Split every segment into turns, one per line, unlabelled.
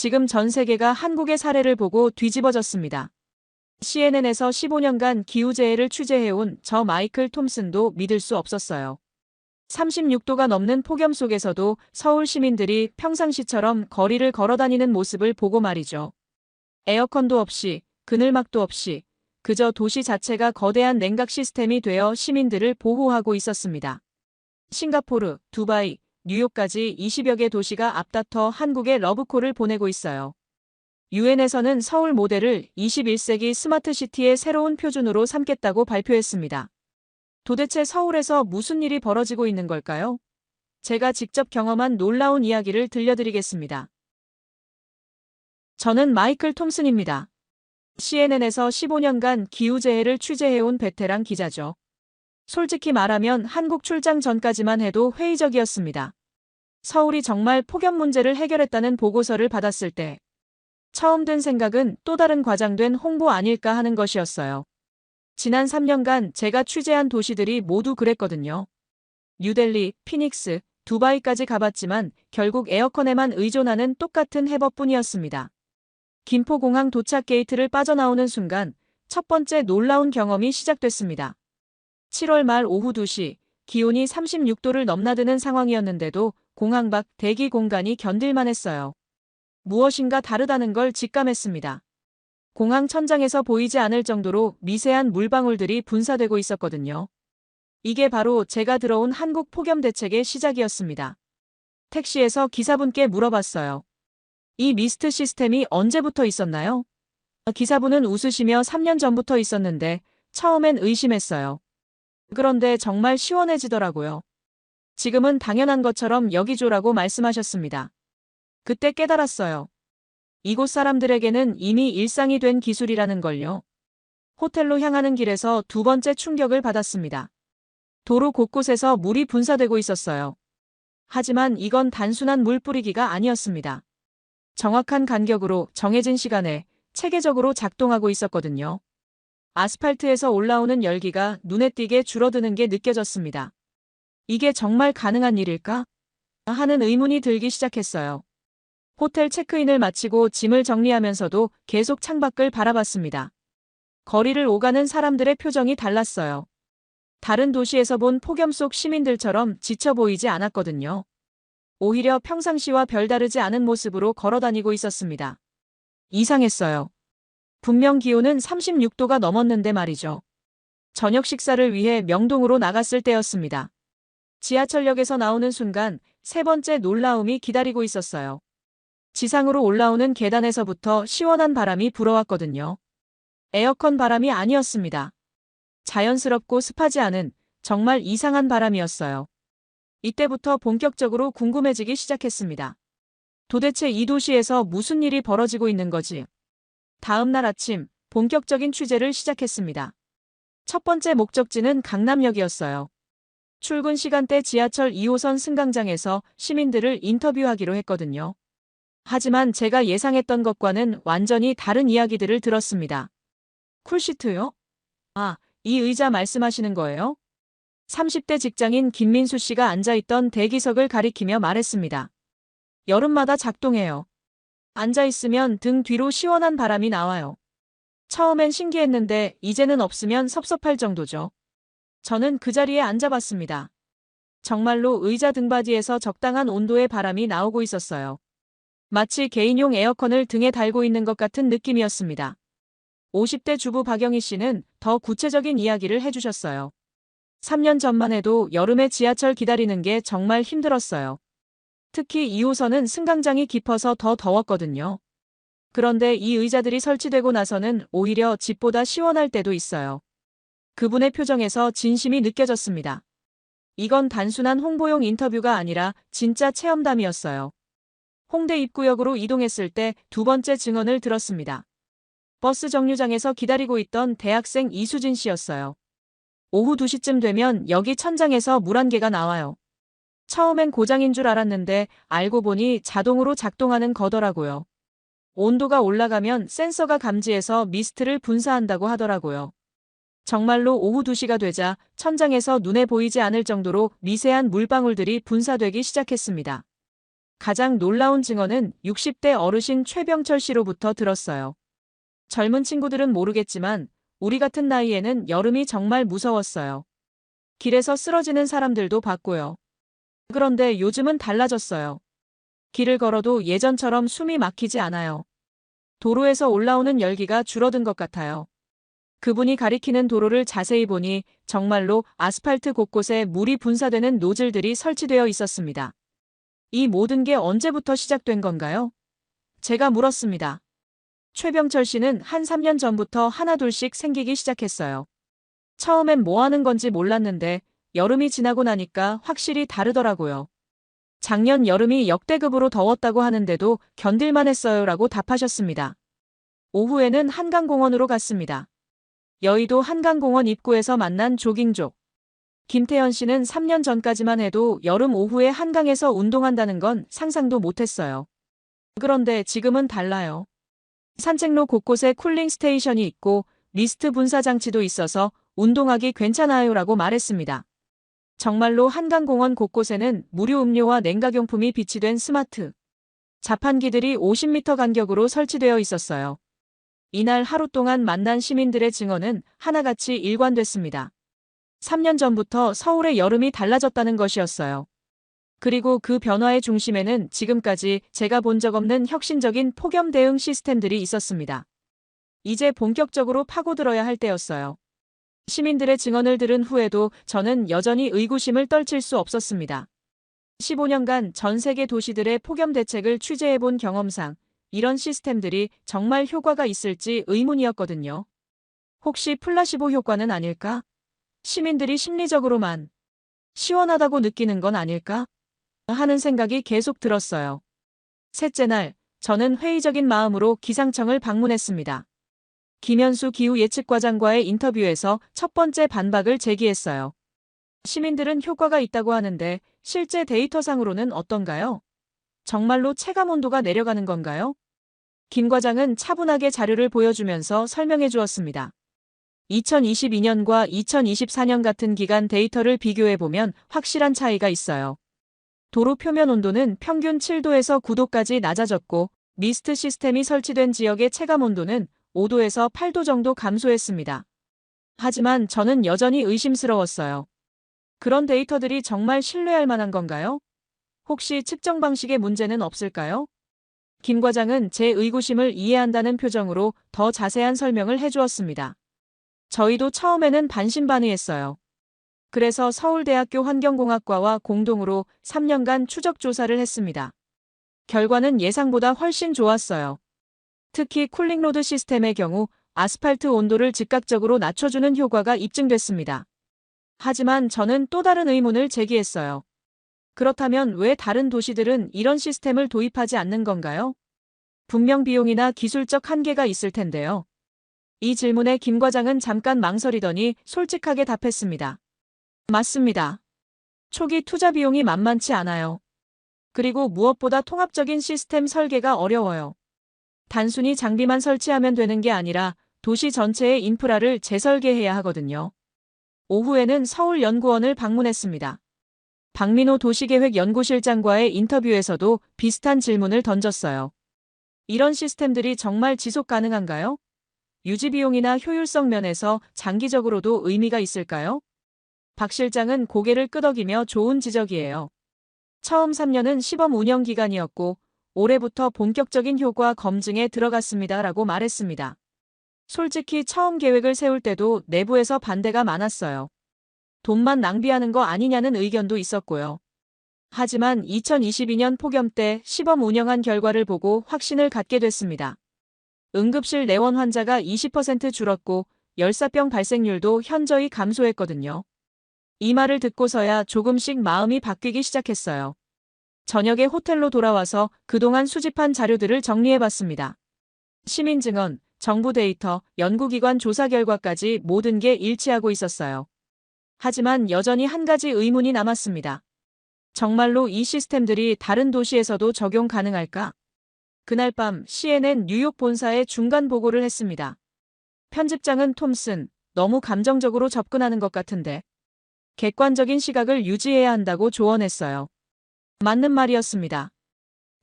지금 전 세계가 한국의 사례를 보고 뒤집어졌습니다. CNN에서 15년간 기후재해를 취재해온 저 마이클 톰슨도 믿을 수 없었어요. 36도가 넘는 폭염 속에서도 서울 시민들이 평상시처럼 거리를 걸어다니는 모습을 보고 말이죠. 에어컨도 없이, 그늘막도 없이, 그저 도시 자체가 거대한 냉각 시스템이 되어 시민들을 보호하고 있었습니다. 싱가포르, 두바이, 뉴욕까지 20여 개 도시가 앞다퉈 한국에 러브콜을 보내고 있어요. 유엔에서는 서울 모델을 21세기 스마트시티의 새로운 표준으로 삼겠다고 발표했습니다. 도대체 서울에서 무슨 일이 벌어지고 있는 걸까요? 제가 직접 경험한 놀라운 이야기를 들려드리겠습니다. 저는 마이클 톰슨입니다. CNN에서 15년간 기후재해를 취재해온 베테랑 기자죠. 솔직히 말하면 한국 출장 전까지만 해도 회의적이었습니다. 서울이 정말 폭염 문제를 해결했다는 보고서를 받았을 때 처음 든 생각은 또 다른 과장된 홍보 아닐까 하는 것이었어요. 지난 3년간 제가 취재한 도시들이 모두 그랬거든요. 뉴델리, 피닉스, 두바이까지 가봤지만 결국 에어컨에만 의존하는 똑같은 해법뿐이었습니다. 김포공항 도착 게이트를 빠져나오는 순간 첫 번째 놀라운 경험이 시작됐습니다. 7월 말 오후 2시, 기온이 36도를 넘나드는 상황이었는데도 공항 밖 대기 공간이 견딜만 했어요. 무엇인가 다르다는 걸 직감했습니다. 공항 천장에서 보이지 않을 정도로 미세한 물방울들이 분사되고 있었거든요. 이게 바로 제가 들어온 한국 폭염 대책의 시작이었습니다. 택시에서 기사분께 물어봤어요. 이 미스트 시스템이 언제부터 있었나요? 기사분은 웃으시며 3년 전부터 있었는데 처음엔 의심했어요. 그런데 정말 시원해지더라고요. 지금은 당연한 것처럼 여기조라고 말씀하셨습니다. 그때 깨달았어요. 이곳 사람들에게는 이미 일상이 된 기술이라는 걸요. 호텔로 향하는 길에서 두 번째 충격을 받았습니다. 도로 곳곳에서 물이 분사되고 있었어요. 하지만 이건 단순한 물 뿌리기가 아니었습니다. 정확한 간격으로 정해진 시간에 체계적으로 작동하고 있었거든요. 아스팔트에서 올라오는 열기가 눈에 띄게 줄어드는 게 느껴졌습니다. 이게 정말 가능한 일일까? 하는 의문이 들기 시작했어요. 호텔 체크인을 마치고 짐을 정리하면서도 계속 창밖을 바라봤습니다. 거리를 오가는 사람들의 표정이 달랐어요. 다른 도시에서 본 폭염 속 시민들처럼 지쳐 보이지 않았거든요. 오히려 평상시와 별다르지 않은 모습으로 걸어다니고 있었습니다. 이상했어요. 분명 기온은 36도가 넘었는데 말이죠. 저녁 식사를 위해 명동으로 나갔을 때였습니다. 지하철역에서 나오는 순간 세 번째 놀라움이 기다리고 있었어요. 지상으로 올라오는 계단에서부터 시원한 바람이 불어왔거든요. 에어컨 바람이 아니었습니다. 자연스럽고 습하지 않은 정말 이상한 바람이었어요. 이때부터 본격적으로 궁금해지기 시작했습니다. 도대체 이 도시에서 무슨 일이 벌어지고 있는 거지? 다음 날 아침 본격적인 취재를 시작했습니다. 첫 번째 목적지는 강남역이었어요. 출근 시간대 지하철 2호선 승강장에서 시민들을 인터뷰하기로 했거든요. 하지만 제가 예상했던 것과는 완전히 다른 이야기들을 들었습니다. 쿨시트요? 아, 이 의자 말씀하시는 거예요? 30대 직장인 김민수 씨가 앉아있던 대기석을 가리키며 말했습니다. 여름마다 작동해요. 앉아있으면 등 뒤로 시원한 바람이 나와요. 처음엔 신기했는데 이제는 없으면 섭섭할 정도죠. 저는 그 자리에 앉아봤습니다. 정말로 의자 등받이에서 적당한 온도의 바람이 나오고 있었어요. 마치 개인용 에어컨을 등에 달고 있는 것 같은 느낌이었습니다. 50대 주부 박영희 씨는 더 구체적인 이야기를 해주셨어요. 3년 전만 해도 여름에 지하철 기다리는 게 정말 힘들었어요. 특히 2호선은 승강장이 깊어서 더 더웠거든요. 그런데 이 의자들이 설치되고 나서는 오히려 집보다 시원할 때도 있어요. 그분의 표정에서 진심이 느껴졌습니다. 이건 단순한 홍보용 인터뷰가 아니라 진짜 체험담이었어요. 홍대 입구역으로 이동했을 때 두 번째 증언을 들었습니다. 버스 정류장에서 기다리고 있던 대학생 이수진 씨였어요. 오후 2시쯤 되면 여기 천장에서 물 한 개가 나와요. 처음엔 고장인 줄 알았는데 알고 보니 자동으로 작동하는 거더라고요. 온도가 올라가면 센서가 감지해서 미스트를 분사한다고 하더라고요. 정말로 오후 2시가 되자 천장에서 눈에 보이지 않을 정도로 미세한 물방울들이 분사되기 시작했습니다. 가장 놀라운 증언은 60대 어르신 최병철 씨로부터 들었어요. 젊은 친구들은 모르겠지만 우리 같은 나이에는 여름이 정말 무서웠어요. 길에서 쓰러지는 사람들도 봤고요. 그런데 요즘은 달라졌어요. 길을 걸어도 예전처럼 숨이 막히지 않아요. 도로에서 올라오는 열기가 줄어든 것 같아요. 그분이 가리키는 도로를 자세히 보니 정말로 아스팔트 곳곳에 물이 분사되는 노즐들이 설치되어 있었습니다. 이 모든 게 언제부터 시작된 건가요? 제가 물었습니다. 최병철 씨는 한 3년 전부터 하나둘씩 생기기 시작했어요. 처음엔 뭐 하는 건지 몰랐는데 여름이 지나고 나니까 확실히 다르더라고요. 작년 여름이 역대급으로 더웠다고 하는데도 견딜만 했어요라고 답하셨습니다. 오후에는 한강공원으로 갔습니다. 여의도 한강공원 입구에서 만난 조깅족. 김태현 씨는 3년 전까지만 해도 여름 오후에 한강에서 운동한다는 건 상상도 못했어요. 그런데 지금은 달라요. 산책로 곳곳에 쿨링 스테이션이 있고 미스트 분사 장치도 있어서 운동하기 괜찮아요라고 말했습니다. 정말로 한강공원 곳곳에는 무료 음료와 냉각용품이 비치된 스마트 자판기들이 50m 간격으로 설치되어 있었어요. 이날 하루 동안 만난 시민들의 증언은 하나같이 일관됐습니다. 3년 전부터 서울의 여름이 달라졌다는 것이었어요. 그리고 그 변화의 중심에는 지금까지 제가 본 적 없는 혁신적인 폭염 대응 시스템들이 있었습니다. 이제 본격적으로 파고들어야 할 때였어요. 시민들의 증언을 들은 후에도 저는 여전히 의구심을 떨칠 수 없었습니다. 15년간 전 세계 도시들의 폭염 대책을 취재해본 경험상 이런 시스템들이 정말 효과가 있을지 의문이었거든요. 혹시 플라시보 효과는 아닐까? 시민들이 심리적으로만 시원하다고 느끼는 건 아닐까? 하는 생각이 계속 들었어요. 셋째 날, 저는 회의적인 마음으로 기상청을 방문했습니다. 김현수 기후예측과장과의 인터뷰에서 첫 번째 반박을 제기했어요. 시민들은 효과가 있다고 하는데 실제 데이터상으로는 어떤가요? 정말로 체감온도가 내려가는 건가요? 김 과장은 차분하게 자료를 보여주면서 설명해 주었습니다. 2022년과 2024년 같은 기간 데이터를 비교해보면 확실한 차이가 있어요. 도로 표면 온도는 평균 7도에서 9도까지 낮아졌고 미스트 시스템이 설치된 지역의 체감 온도는 5도에서 8도 정도 감소했습니다. 하지만 저는 여전히 의심스러웠어요. 그런 데이터들이 정말 신뢰할 만한 건가요? 혹시 측정 방식에 문제는 없을까요? 김 과장은 제 의구심을 이해한다는 표정으로 더 자세한 설명을 해주었습니다. 저희도 처음에는 반신반의했어요. 그래서 서울대학교 환경공학과와 공동으로 3년간 추적 조사를 했습니다. 결과는 예상보다 훨씬 좋았어요. 특히 쿨링로드 시스템의 경우 아스팔트 온도를 즉각적으로 낮춰주는 효과가 입증됐습니다. 하지만 저는 또 다른 의문을 제기했어요. 그렇다면 왜 다른 도시들은 이런 시스템을 도입하지 않는 건가요? 분명 비용이나 기술적 한계가 있을 텐데요. 이 질문에 김 과장은 잠깐 망설이더니 솔직하게 답했습니다. 맞습니다. 초기 투자 비용이 만만치 않아요. 그리고 무엇보다 통합적인 시스템 설계가 어려워요. 단순히 장비만 설치하면 되는 게 아니라 도시 전체의 인프라를 재설계해야 하거든요. 오후에는 서울연구원을 방문했습니다. 박민호 도시계획연구실장과의 인터뷰에서도 비슷한 질문을 던졌어요. 이런 시스템들이 정말 지속 가능한가요? 유지 비용이나 효율성 면에서 장기적으로도 의미가 있을까요? 박 실장은 고개를 끄덕이며 좋은 지적이에요. 처음 3년은 시범 운영 기간이었고 올해부터 본격적인 효과 검증에 들어갔습니다. 라고 말했습니다. 솔직히 처음 계획을 세울 때도 내부에서 반대가 많았어요. 돈만 낭비하는 거 아니냐는 의견도 있었고요. 하지만 2022년 폭염 때 시범 운영한 결과를 보고 확신을 갖게 됐습니다. 응급실 내원 환자가 20% 줄었고 열사병 발생률도 현저히 감소했거든요. 이 말을 듣고서야 조금씩 마음이 바뀌기 시작했어요. 저녁에 호텔로 돌아와서 그동안 수집한 자료들을 정리해봤습니다. 시민 증언, 정부 데이터, 연구기관 조사 결과까지 모든 게 일치하고 있었어요. 하지만 여전히 한 가지 의문이 남았습니다. 정말로 이 시스템들이 다른 도시에서도 적용 가능할까? 그날 밤 CNN 뉴욕 본사에 중간 보고를 했습니다. 편집장은 톰슨, 너무 감정적으로 접근하는 것 같은데. 객관적인 시각을 유지해야 한다고 조언했어요. 맞는 말이었습니다.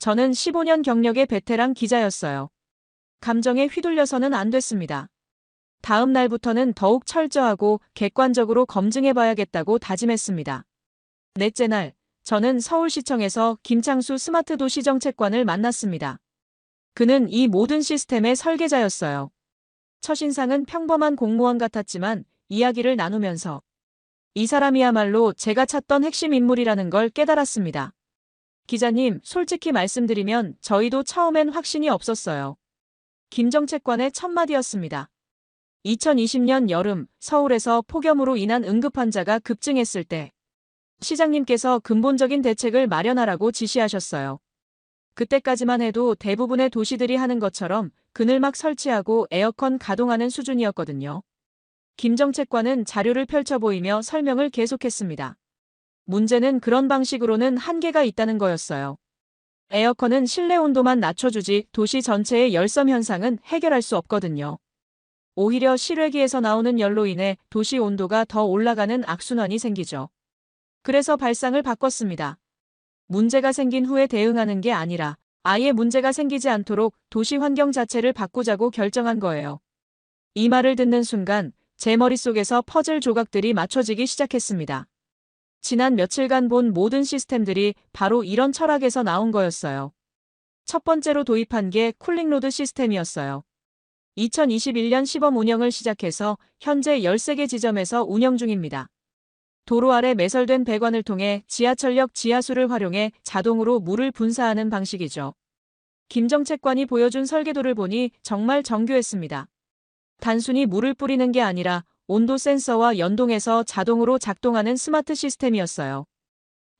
저는 15년 경력의 베테랑 기자였어요. 감정에 휘둘려서는 안 됐습니다. 다음 날부터는 더욱 철저하고 객관적으로 검증해봐야겠다고 다짐했습니다. 넷째 날, 저는 서울시청에서 김창수 스마트도시정책관을 만났습니다. 그는 이 모든 시스템의 설계자였어요. 첫인상은 평범한 공무원 같았지만 이야기를 나누면서 이 사람이야말로 제가 찾던 핵심 인물이라는 걸 깨달았습니다. 기자님, 솔직히 말씀드리면 저희도 처음엔 확신이 없었어요. 김정책관의 첫 마디였습니다. 2020년 여름 서울에서 폭염으로 인한 응급환자가 급증했을 때 시장님께서 근본적인 대책을 마련하라고 지시하셨어요. 그때까지만 해도 대부분의 도시들이 하는 것처럼 그늘막 설치하고 에어컨 가동하는 수준이었거든요. 김정책관은 자료를 펼쳐 보이며 설명을 계속했습니다. 문제는 그런 방식으로는 한계가 있다는 거였어요. 에어컨은 실내 온도만 낮춰주지 도시 전체의 열섬 현상은 해결할 수 없거든요. 오히려 실외기에서 나오는 열로 인해 도시 온도가 더 올라가는 악순환이 생기죠. 그래서 발상을 바꿨습니다. 문제가 생긴 후에 대응하는 게 아니라 아예 문제가 생기지 않도록 도시 환경 자체를 바꾸자고 결정한 거예요. 이 말을 듣는 순간 제 머릿속에서 퍼즐 조각들이 맞춰지기 시작했습니다. 지난 며칠간 본 모든 시스템들이 바로 이런 철학에서 나온 거였어요. 첫 번째로 도입한 게 쿨링로드 시스템이었어요. 2021년 시범 운영을 시작해서 현재 13개 지점에서 운영 중입니다. 도로 아래 매설된 배관을 통해 지하철역 지하수를 활용해 자동으로 물을 분사하는 방식이죠. 김정책관이 보여준 설계도를 보니 정말 정교했습니다. 단순히 물을 뿌리는 게 아니라 온도 센서와 연동해서 자동으로 작동하는 스마트 시스템이었어요.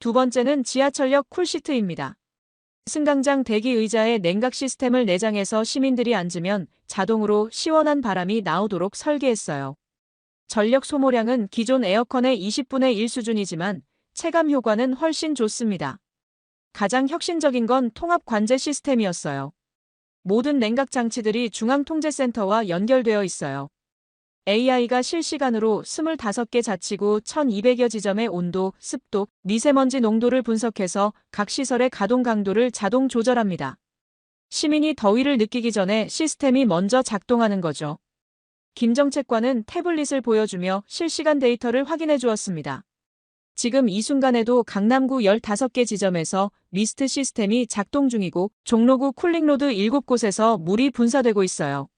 두 번째는 지하철역 쿨시트입니다. 승강장 대기 의자에 냉각 시스템을 내장해서 시민들이 앉으면 자동으로 시원한 바람이 나오도록 설계했어요. 전력 소모량은 기존 에어컨의 20분의 1 수준이지만 체감 효과는 훨씬 좋습니다. 가장 혁신적인 건 통합 관제 시스템이었어요. 모든 냉각 장치들이 중앙통제센터와 연결되어 있어요. AI가 실시간으로 25개 자치구 1200여 지점의 온도, 습도, 미세먼지 농도를 분석해서 각 시설의 가동 강도를 자동 조절합니다. 시민이 더위를 느끼기 전에 시스템이 먼저 작동하는 거죠. 김정책관은 태블릿을 보여주며 실시간 데이터를 확인해 주었습니다. 지금 이 순간에도 강남구 15개 지점에서 미스트 시스템이 작동 중이고 종로구 쿨링로드 7곳에서 물이 분사되고 있어요.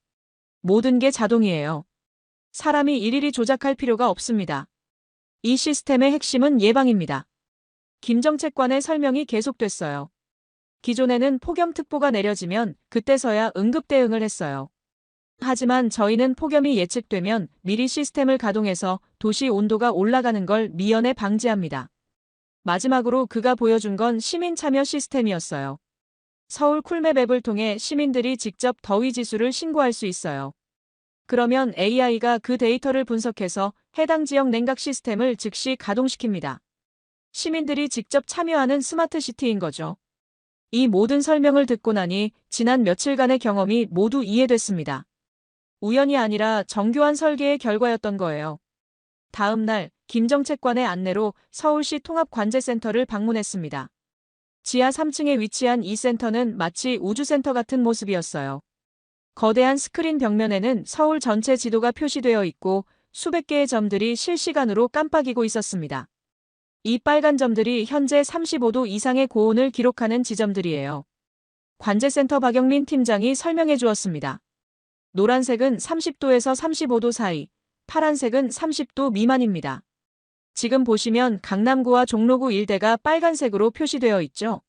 모든 게 자동이에요. 사람이 일일이 조작할 필요가 없습니다. 이 시스템의 핵심은 예방입니다. 김정책관의 설명이 계속됐어요. 기존에는 폭염특보가 내려지면 그때서야 응급 대응을 했어요. 하지만 저희는 폭염이 예측되면 미리 시스템을 가동해서 도시 온도가 올라가는 걸 미연에 방지합니다. 마지막으로 그가 보여준 건 시민 참여 시스템이었어요. 서울 쿨맵 앱을 통해 시민들이 직접 더위 지수를 신고할 수 있어요. 그러면 AI가 그 데이터를 분석해서 해당 지역 냉각 시스템을 즉시 가동시킵니다. 시민들이 직접 참여하는 스마트 시티인 거죠. 이 모든 설명을 듣고 나니 지난 며칠간의 경험이 모두 이해됐습니다. 우연이 아니라 정교한 설계의 결과였던 거예요. 다음 날 김정책관의 안내로 서울시 통합관제센터를 방문했습니다. 지하 3층에 위치한 이 센터는 마치 우주센터 같은 모습이었어요. 거대한 스크린 벽면에는 서울 전체 지도가 표시되어 있고 수백 개의 점들이 실시간으로 깜빡이고 있었습니다. 이 빨간 점들이 현재 35도 이상의 고온을 기록하는 지점들이에요. 관제센터 박영민 팀장이 설명해 주었습니다. 노란색은 30도에서 35도 사이, 파란색은 30도 미만입니다. 지금 보시면 강남구와 종로구 일대가 빨간색으로 표시되어 있죠.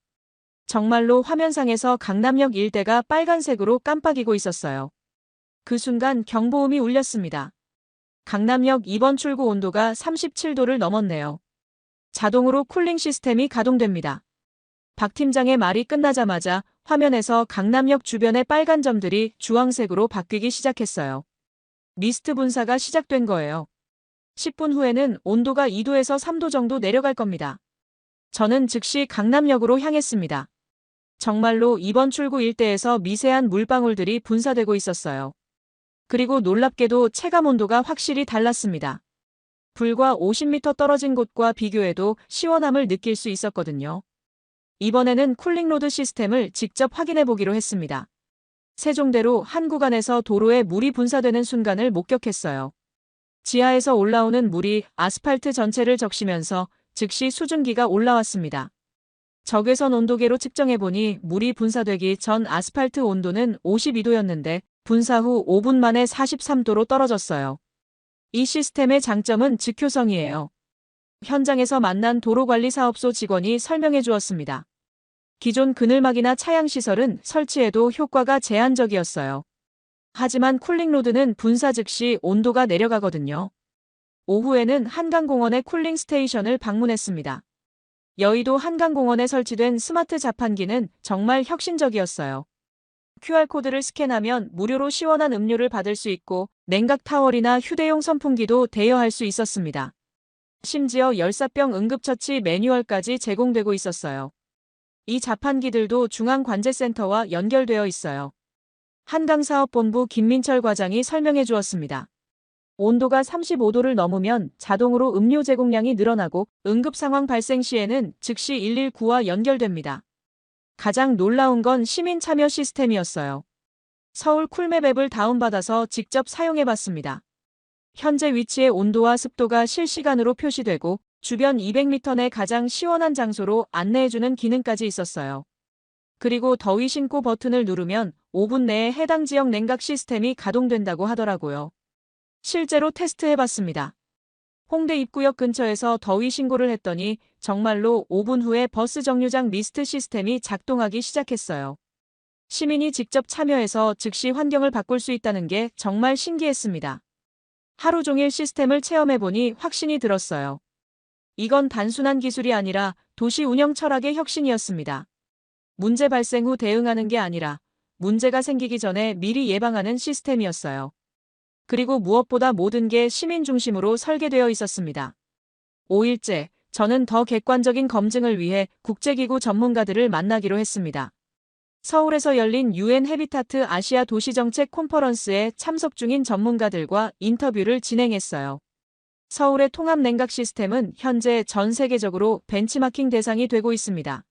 정말로 화면상에서 강남역 일대가 빨간색으로 깜빡이고 있었어요. 그 순간 경보음이 울렸습니다. 강남역 2번 출구 온도가 37도를 넘었네요. 자동으로 쿨링 시스템이 가동됩니다. 박 팀장의 말이 끝나자마자 화면에서 강남역 주변의 빨간 점들이 주황색으로 바뀌기 시작했어요. 미스트 분사가 시작된 거예요. 10분 후에는 온도가 2도에서 3도 정도 내려갈 겁니다. 저는 즉시 강남역으로 향했습니다. 정말로 2번 출구 일대에서 미세한 물방울들이 분사되고 있었어요. 그리고 놀랍게도 체감 온도가 확실히 달랐습니다. 불과 50m 떨어진 곳과 비교해도 시원함을 느낄 수 있었거든요. 이번에는 쿨링로드 시스템을 직접 확인해 보기로 했습니다. 세종대로 한 구간에서 도로에 물이 분사되는 순간을 목격했어요. 지하에서 올라오는 물이 아스팔트 전체를 적시면서 즉시 수증기가 올라왔습니다. 적외선 온도계로 측정해보니 물이 분사되기 전 아스팔트 온도는 52도였는데 분사 후 5분 만에 43도로 떨어졌어요. 이 시스템의 장점은 즉효성이에요. 현장에서 만난 도로관리사업소 직원이 설명해 주었습니다. 기존 그늘막이나 차양시설은 설치해도 효과가 제한적이었어요. 하지만 쿨링로드는 분사 즉시 온도가 내려가거든요. 오후에는 한강공원의 쿨링 스테이션을 방문했습니다. 여의도 한강공원에 설치된 스마트 자판기는 정말 혁신적이었어요. QR코드를 스캔하면 무료로 시원한 음료를 받을 수 있고 냉각 타월이나 휴대용 선풍기도 대여할 수 있었습니다. 심지어 열사병 응급처치 매뉴얼까지 제공되고 있었어요. 이 자판기들도 중앙관제센터와 연결되어 있어요. 한강사업본부 김민철 과장이 설명해 주었습니다. 온도가 35도를 넘으면 자동으로 음료 제공량이 늘어나고 응급상황 발생 시에는 즉시 119와 연결됩니다. 가장 놀라운 건 시민 참여 시스템이었어요. 서울 쿨맵 앱을 다운받아서 직접 사용해봤습니다. 현재 위치의 온도와 습도가 실시간으로 표시되고 주변 200m 내 가장 시원한 장소로 안내해주는 기능까지 있었어요. 그리고 더위 신고 버튼을 누르면 5분 내에 해당 지역 냉각 시스템이 가동된다고 하더라고요. 실제로 테스트해봤습니다. 홍대 입구역 근처에서 더위 신고를 했더니 정말로 5분 후에 버스 정류장 미스트 시스템이 작동하기 시작했어요. 시민이 직접 참여해서 즉시 환경을 바꿀 수 있다는 게 정말 신기했습니다. 하루 종일 시스템을 체험해보니 확신이 들었어요. 이건 단순한 기술이 아니라 도시 운영 철학의 혁신이었습니다. 문제 발생 후 대응하는 게 아니라 문제가 생기기 전에 미리 예방하는 시스템이었어요. 그리고 무엇보다 모든 게 시민 중심으로 설계되어 있었습니다. 5일째, 저는 더 객관적인 검증을 위해 국제기구 전문가들을 만나기로 했습니다. 서울에서 열린 UN 해비타트 아시아 도시정책 콘퍼런스에 참석 중인 전문가들과 인터뷰를 진행했어요. 서울의 통합 냉각 시스템은 현재 전 세계적으로 벤치마킹 대상이 되고 있습니다.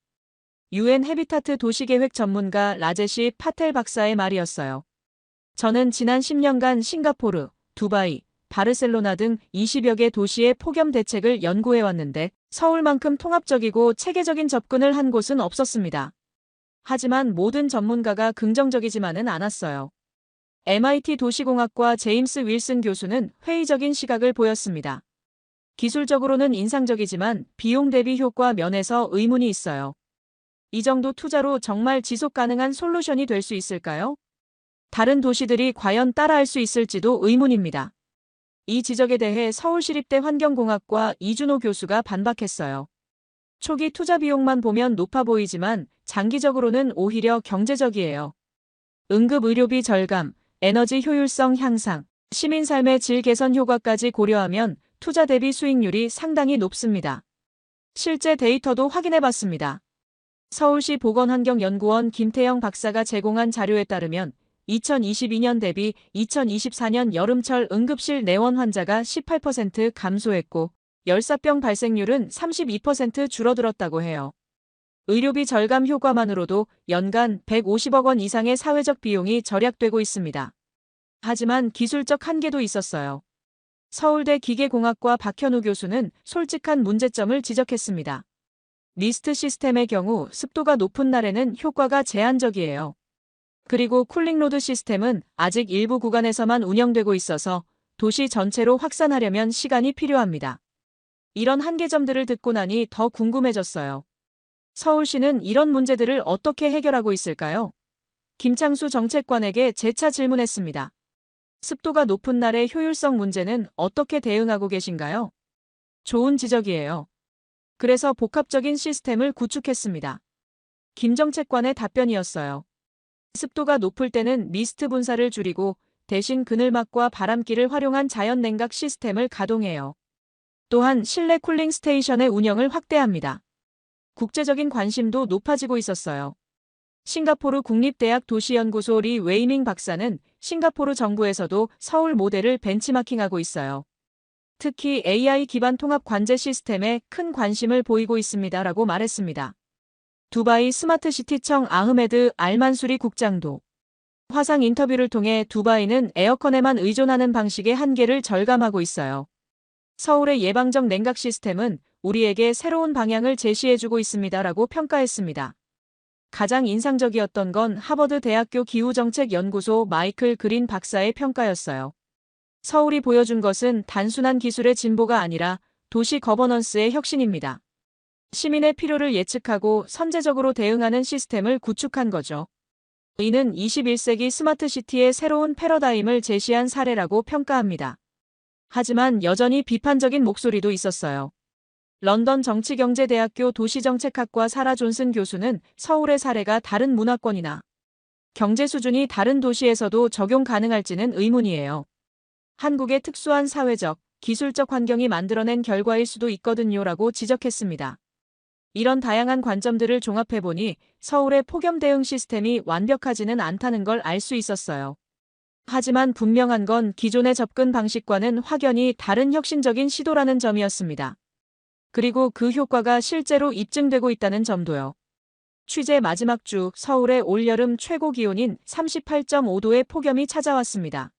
UN 해비타트 도시계획 전문가 라제시 파텔 박사의 말이었어요. 저는 지난 10년간 싱가포르, 두바이, 바르셀로나 등 20여 개 도시의 폭염 대책을 연구해왔는데 서울만큼 통합적이고 체계적인 접근을 한 곳은 없었습니다. 하지만 모든 전문가가 긍정적이지만은 않았어요. MIT 도시공학과 제임스 윌슨 교수는 회의적인 시각을 보였습니다. 기술적으로는 인상적이지만 비용 대비 효과 면에서 의문이 있어요. 이 정도 투자로 정말 지속 가능한 솔루션이 될 수 있을까요? 다른 도시들이 과연 따라할 수 있을지도 의문입니다. 이 지적에 대해 서울시립대 환경공학과 이준호 교수가 반박했어요. 초기 투자 비용만 보면 높아 보이지만 장기적으로는 오히려 경제적이에요. 응급의료비 절감, 에너지 효율성 향상, 시민 삶의 질 개선 효과까지 고려하면 투자 대비 수익률이 상당히 높습니다. 실제 데이터도 확인해봤습니다. 서울시 보건환경연구원 김태영 박사가 제공한 자료에 따르면 2022년 대비 2024년 여름철 응급실 내원 환자가 18% 감소했고 열사병 발생률은 32% 줄어들었다고 해요. 의료비 절감 효과만으로도 연간 150억 원 이상의 사회적 비용이 절약되고 있습니다. 하지만 기술적 한계도 있었어요. 서울대 기계공학과 박현우 교수는 솔직한 문제점을 지적했습니다. 미스트 시스템의 경우 습도가 높은 날에는 효과가 제한적이에요. 그리고 쿨링로드 시스템은 아직 일부 구간에서만 운영되고 있어서 도시 전체로 확산하려면 시간이 필요합니다. 이런 한계점들을 듣고 나니 더 궁금해졌어요. 서울시는 이런 문제들을 어떻게 해결하고 있을까요? 김창수 정책관에게 재차 질문했습니다. 습도가 높은 날의 효율성 문제는 어떻게 대응하고 계신가요? 좋은 지적이에요. 그래서 복합적인 시스템을 구축했습니다. 김 정책관의 답변이었어요. 습도가 높을 때는 미스트 분사를 줄이고 대신 그늘막과 바람기를 활용한 자연 냉각 시스템을 가동해요. 또한 실내 쿨링 스테이션의 운영을 확대합니다. 국제적인 관심도 높아지고 있었어요. 싱가포르 국립대학 도시연구소 리 웨이밍 박사는 싱가포르 정부에서도 서울 모델을 벤치마킹하고 있어요. 특히 AI 기반 통합 관제 시스템에 큰 관심을 보이고 있습니다라고 말했습니다. 두바이 스마트시티청 아흐메드 알만수리 국장도 화상 인터뷰를 통해 두바이는 에어컨에만 의존하는 방식의 한계를 절감하고 있어요. 서울의 예방적 냉각 시스템은 우리에게 새로운 방향을 제시해주고 있습니다라고 평가했습니다. 가장 인상적이었던 건 하버드 대학교 기후정책연구소 마이클 그린 박사의 평가였어요. 서울이 보여준 것은 단순한 기술의 진보가 아니라 도시 거버넌스의 혁신입니다. 시민의 필요를 예측하고 선제적으로 대응하는 시스템을 구축한 거죠. 이는 21세기 스마트시티의 새로운 패러다임을 제시한 사례라고 평가합니다. 하지만 여전히 비판적인 목소리도 있었어요. 런던 정치경제대학교 도시정책학과 사라 존슨 교수는 서울의 사례가 다른 문화권이나 경제 수준이 다른 도시에서도 적용 가능할지는 의문이에요. 한국의 특수한 사회적, 기술적 환경이 만들어낸 결과일 수도 있거든요라고 지적했습니다. 이런 다양한 관점들을 종합해보니 서울의 폭염 대응 시스템이 완벽하지는 않다는 걸 알 수 있었어요. 하지만 분명한 건 기존의 접근 방식과는 확연히 다른 혁신적인 시도라는 점이었습니다. 그리고 그 효과가 실제로 입증되고 있다는 점도요. 취재 마지막 주 서울의 올여름 최고 기온인 38.5도의 폭염이 찾아왔습니다.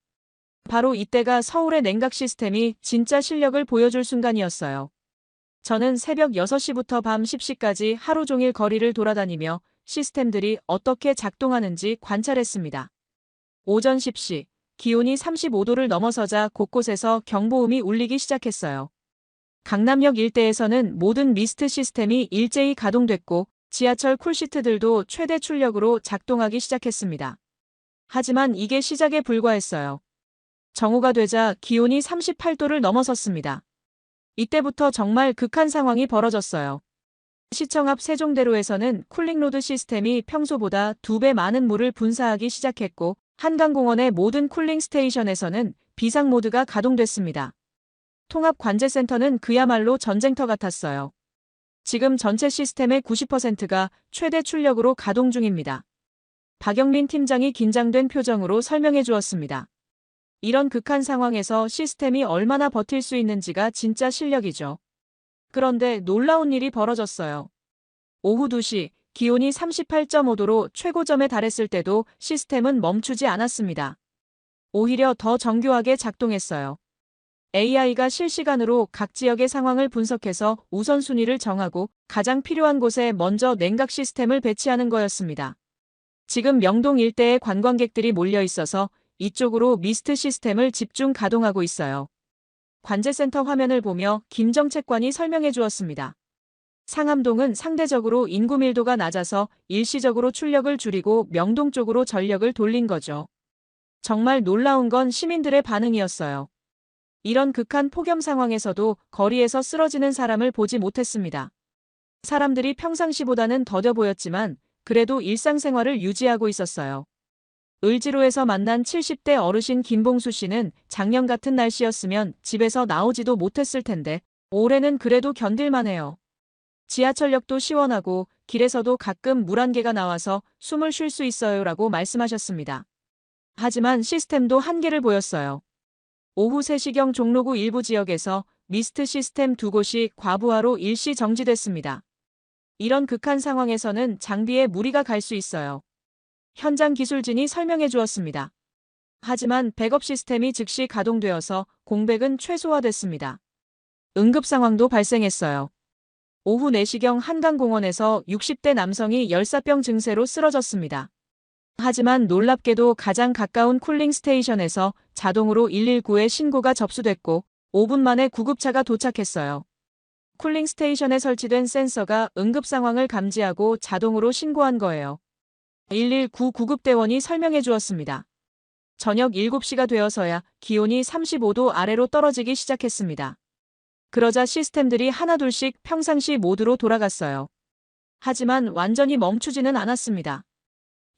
바로 이때가 서울의 냉각 시스템이 진짜 실력을 보여줄 순간이었어요. 저는 새벽 6시부터 밤 10시까지 하루 종일 거리를 돌아다니며 시스템들이 어떻게 작동하는지 관찰했습니다. 오전 10시, 기온이 35도를 넘어서자 곳곳에서 경보음이 울리기 시작했어요. 강남역 일대에서는 모든 미스트 시스템이 일제히 가동됐고 지하철 쿨시트들도 최대 출력으로 작동하기 시작했습니다. 하지만 이게 시작에 불과했어요. 정오가 되자 기온이 38도를 넘어섰습니다. 이때부터 정말 극한 상황이 벌어졌어요. 시청 앞 세종대로에서는 쿨링로드 시스템이 평소보다 2배 많은 물을 분사하기 시작했고 한강공원의 모든 쿨링 스테이션에서는 비상 모드가 가동됐습니다. 통합관제센터는 그야말로 전쟁터 같았어요. 지금 전체 시스템의 90%가 최대 출력으로 가동 중입니다. 박영민 팀장이 긴장된 표정으로 설명해 주었습니다. 이런 극한 상황에서 시스템이 얼마나 버틸 수 있는지가 진짜 실력이죠. 그런데 놀라운 일이 벌어졌어요. 오후 2시, 기온이 38.5도로 최고점에 달했을 때도 시스템은 멈추지 않았습니다. 오히려 더 정교하게 작동했어요. AI가 실시간으로 각 지역의 상황을 분석해서 우선순위를 정하고 가장 필요한 곳에 먼저 냉각 시스템을 배치하는 거였습니다. 지금 명동 일대에 관광객들이 몰려 있어서 이쪽으로 미스트 시스템을 집중 가동하고 있어요. 관제센터 화면을 보며 김정책관이 설명해 주었습니다. 상암동은 상대적으로 인구 밀도가 낮아서 일시적으로 출력을 줄이고 명동 쪽으로 전력을 돌린 거죠. 정말 놀라운 건 시민들의 반응이었어요. 이런 극한 폭염 상황에서도 거리에서 쓰러지는 사람을 보지 못했습니다. 사람들이 평상시보다는 더뎌 보였지만 그래도 일상생활을 유지하고 있었어요. 을지로에서 만난 70대 어르신 김봉수 씨는 작년 같은 날씨였으면 집에서 나오지도 못했을 텐데 올해는 그래도 견딜만해요. 지하철역도 시원하고 길에서도 가끔 물 안개가 나와서 숨을 쉴 수 있어요라고 말씀하셨습니다. 하지만 시스템도 한계를 보였어요. 오후 3시경 종로구 일부 지역에서 미스트 시스템 2곳이 과부하로 일시 정지됐습니다. 이런 극한 상황에서는 장비에 무리가 갈 수 있어요. 현장 기술진이 설명해 주었습니다. 하지만 백업 시스템이 즉시 가동되어서 공백은 최소화됐습니다. 응급 상황도 발생했어요. 오후 4시경 한강공원에서 60대 남성이 열사병 증세로 쓰러졌습니다. 하지만 놀랍게도 가장 가까운 쿨링 스테이션에서 자동으로 119에 신고가 접수됐고 5분 만에 구급차가 도착했어요. 쿨링 스테이션에 설치된 센서가 응급 상황을 감지하고 자동으로 신고한 거예요. 119 구급대원이 설명해 주었습니다. 저녁 7시가 되어서야 기온이 35도 아래로 떨어지기 시작했습니다. 그러자 시스템들이 하나둘씩 평상시 모드로 돌아갔어요. 하지만 완전히 멈추지는 않았습니다.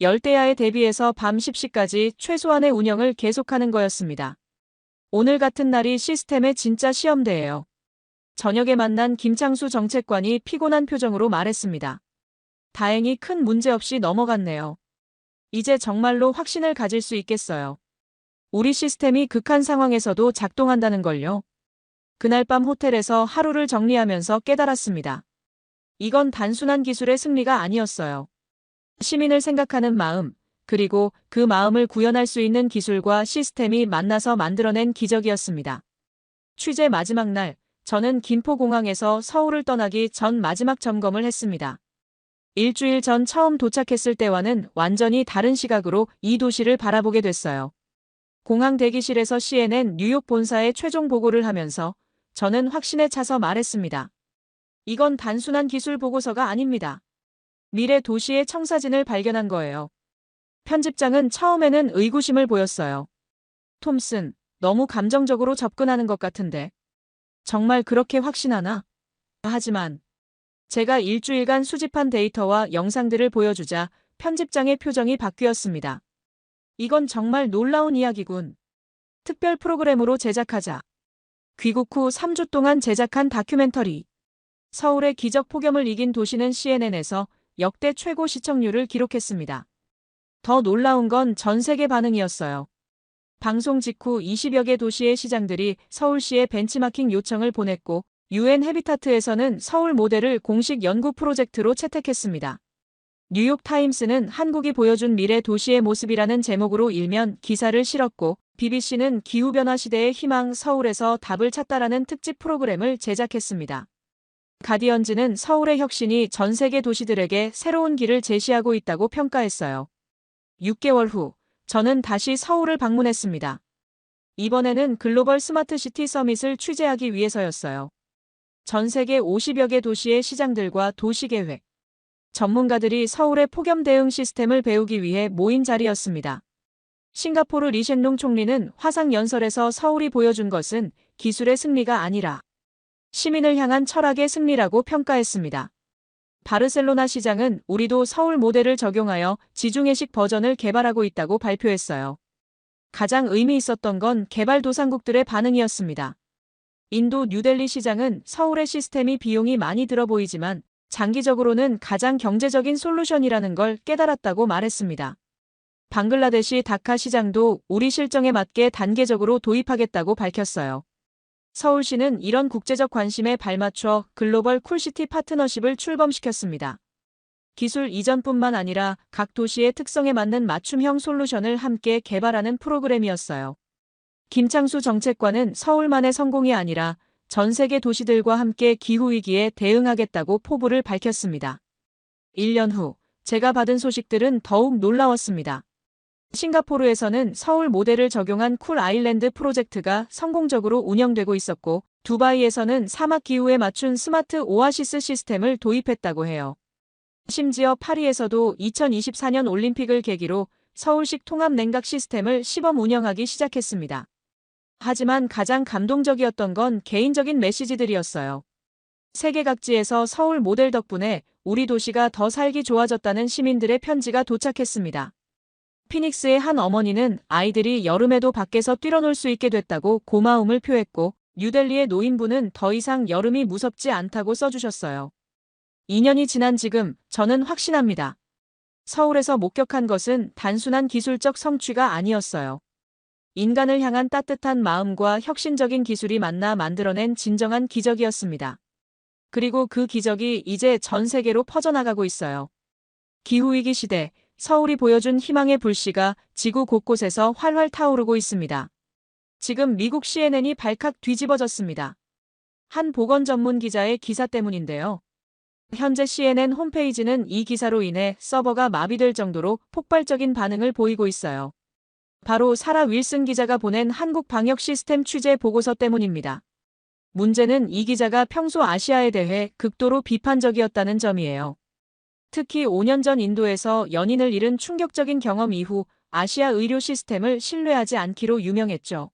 열대야에 대비해서 밤 10시까지 최소한의 운영을 계속하는 거였습니다. 오늘 같은 날이 시스템의 진짜 시험대예요. 저녁에 만난 김창수 정책관이 피곤한 표정으로 말했습니다. 다행히 큰 문제 없이 넘어갔네요. 이제 정말로 확신을 가질 수 있겠어요. 우리 시스템이 극한 상황에서도 작동한다는 걸요. 그날 밤 호텔에서 하루를 정리하면서 깨달았습니다. 이건 단순한 기술의 승리가 아니었어요. 시민을 생각하는 마음, 그리고 그 마음을 구현할 수 있는 기술과 시스템이 만나서 만들어낸 기적이었습니다. 취재 마지막 날, 저는 김포공항에서 서울을 떠나기 전 마지막 점검을 했습니다. 일주일 전 처음 도착했을 때와는 완전히 다른 시각으로 이 도시를 바라보게 됐어요. 공항 대기실에서 CNN 뉴욕 본사에 최종 보고를 하면서 저는 확신에 차서 말했습니다. 이건 단순한 기술 보고서가 아닙니다. 미래 도시의 청사진을 발견한 거예요. 편집장은 처음에는 의구심을 보였어요. 톰슨, 너무 감정적으로 접근하는 것 같은데. 정말 그렇게 확신하나? 하지만 제가 일주일간 수집한 데이터와 영상들을 보여주자 편집장의 표정이 바뀌었습니다. 이건 정말 놀라운 이야기군. 특별 프로그램으로 제작하자. 귀국 후 3주 동안 제작한 다큐멘터리. 서울의 기적 폭염을 이긴 도시는 CNN에서 역대 최고 시청률을 기록했습니다. 더 놀라운 건 전 세계 반응이었어요. 방송 직후 20여 개 도시의 시장들이 서울시에 벤치마킹 요청을 보냈고 UN 해비타트에서는 서울 모델을 공식 연구 프로젝트로 채택했습니다. 뉴욕타임스는 한국이 보여준 미래 도시의 모습이라는 제목으로 일면 기사를 실었고 BBC는 기후변화 시대의 희망 서울에서 답을 찾다라는 특집 프로그램을 제작했습니다. 가디언즈는 서울의 혁신이 전 세계 도시들에게 새로운 길을 제시하고 있다고 평가했어요. 6개월 후 저는 다시 서울을 방문했습니다. 이번에는 글로벌 스마트시티 서밋을 취재하기 위해서였어요. 전 세계 50여 개 도시의 시장들과 도시계획, 전문가들이 서울의 폭염 대응 시스템을 배우기 위해 모인 자리였습니다. 싱가포르 리셴룽 총리는 화상연설에서 서울이 보여준 것은 기술의 승리가 아니라 시민을 향한 철학의 승리라고 평가했습니다. 바르셀로나 시장은 우리도 서울 모델을 적용하여 지중해식 버전을 개발하고 있다고 발표했어요. 가장 의미 있었던 건 개발도상국들의 반응이었습니다. 인도 뉴델리 시장은 서울의 시스템이 비용이 많이 들어 보이지만 장기적으로는 가장 경제적인 솔루션이라는 걸 깨달았다고 말했습니다. 방글라데시 다카 시장도 우리 실정에 맞게 단계적으로 도입하겠다고 밝혔어요. 서울시는 이런 국제적 관심에 발맞춰 글로벌 쿨시티 파트너십을 출범시켰습니다. 기술 이전뿐만 아니라 각 도시의 특성에 맞는 맞춤형 솔루션을 함께 개발하는 프로그램이었어요. 김창수 정책관은 서울만의 성공이 아니라 전 세계 도시들과 함께 기후위기에 대응하겠다고 포부를 밝혔습니다. 1년 후 제가 받은 소식들은 더욱 놀라웠습니다. 싱가포르에서는 서울 모델을 적용한 쿨 아일랜드 프로젝트가 성공적으로 운영되고 있었고 두바이에서는 사막 기후에 맞춘 스마트 오아시스 시스템을 도입했다고 해요. 심지어 파리에서도 2024년 올림픽을 계기로 서울식 통합 냉각 시스템을 시범 운영하기 시작했습니다. 하지만 가장 감동적이었던 건 개인적인 메시지들이었어요. 세계 각지에서 서울 모델 덕분에 우리 도시가 더 살기 좋아졌다는 시민들의 편지가 도착했습니다. 피닉스의 한 어머니는 아이들이 여름에도 밖에서 뛰어놀 수 있게 됐다고 고마움을 표했고 뉴델리의 노인분은 더 이상 여름이 무섭지 않다고 써주셨어요. 2년이 지난 지금 저는 확신합니다. 서울에서 목격한 것은 단순한 기술적 성취가 아니었어요. 인간을 향한 따뜻한 마음과 혁신적인 기술이 만나 만들어낸 진정한 기적이었습니다. 그리고 그 기적이 이제 전 세계로 퍼져나가고 있어요. 기후위기 시대, 서울이 보여준 희망의 불씨가 지구 곳곳에서 활활 타오르고 있습니다. 지금 미국 CNN이 발칵 뒤집어졌습니다. 한 보건 전문 기자의 기사 때문인데요. 현재 CNN 홈페이지는 이 기사로 인해 서버가 마비될 정도로 폭발적인 반응을 보이고 있어요. 바로 사라 윌슨 기자가 보낸 한국 방역 시스템 취재 보고서 때문입니다. 문제는 이 기자가 평소 아시아에 대해 극도로 비판적이었다는 점이에요. 특히 5년 전 인도에서 연인을 잃은 충격적인 경험 이후 아시아 의료 시스템을 신뢰하지 않기로 유명했죠.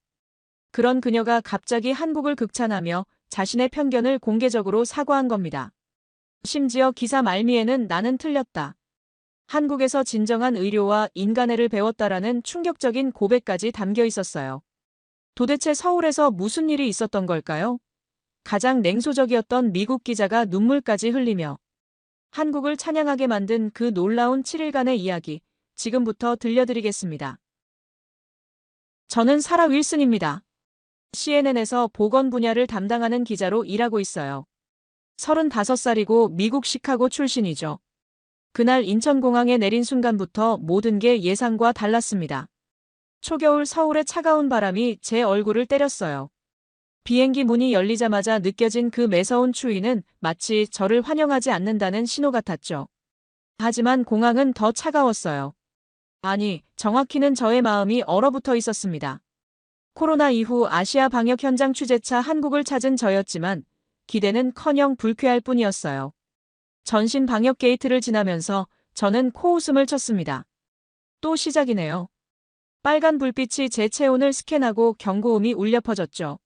그런 그녀가 갑자기 한국을 극찬하며 자신의 편견을 공개적으로 사과한 겁니다. 심지어 기사 말미에는 나는 틀렸다. 한국에서 진정한 의료와 인간애를 배웠다라는 충격적인 고백까지 담겨 있었어요. 도대체 서울에서 무슨 일이 있었던 걸까요? 가장 냉소적이었던 미국 기자가 눈물까지 흘리며 한국을 찬양하게 만든 그 놀라운 7일간의 이야기, 지금부터 들려드리겠습니다. 저는 사라 윌슨입니다. CNN에서 보건 분야를 담당하는 기자로 일하고 있어요. 35살이고 미국 시카고 출신이죠. 그날 인천공항에 내린 순간부터 모든 게 예상과 달랐습니다. 초겨울 서울의 차가운 바람이 제 얼굴을 때렸어요. 비행기 문이 열리자마자 느껴진 그 매서운 추위는 마치 저를 환영하지 않는다는 신호 같았죠. 하지만 공항은 더 차가웠어요. 아니, 정확히는 저의 마음이 얼어붙어 있었습니다. 코로나 이후 아시아 방역 현장 취재차 한국을 찾은 저였지만 기대는커녕 불쾌할 뿐이었어요. 전신 방역 게이트를 지나면서 저는 코웃음을 쳤습니다. 또 시작이네요. 빨간 불빛이 제 체온을 스캔하고 경고음이 울려 퍼졌죠.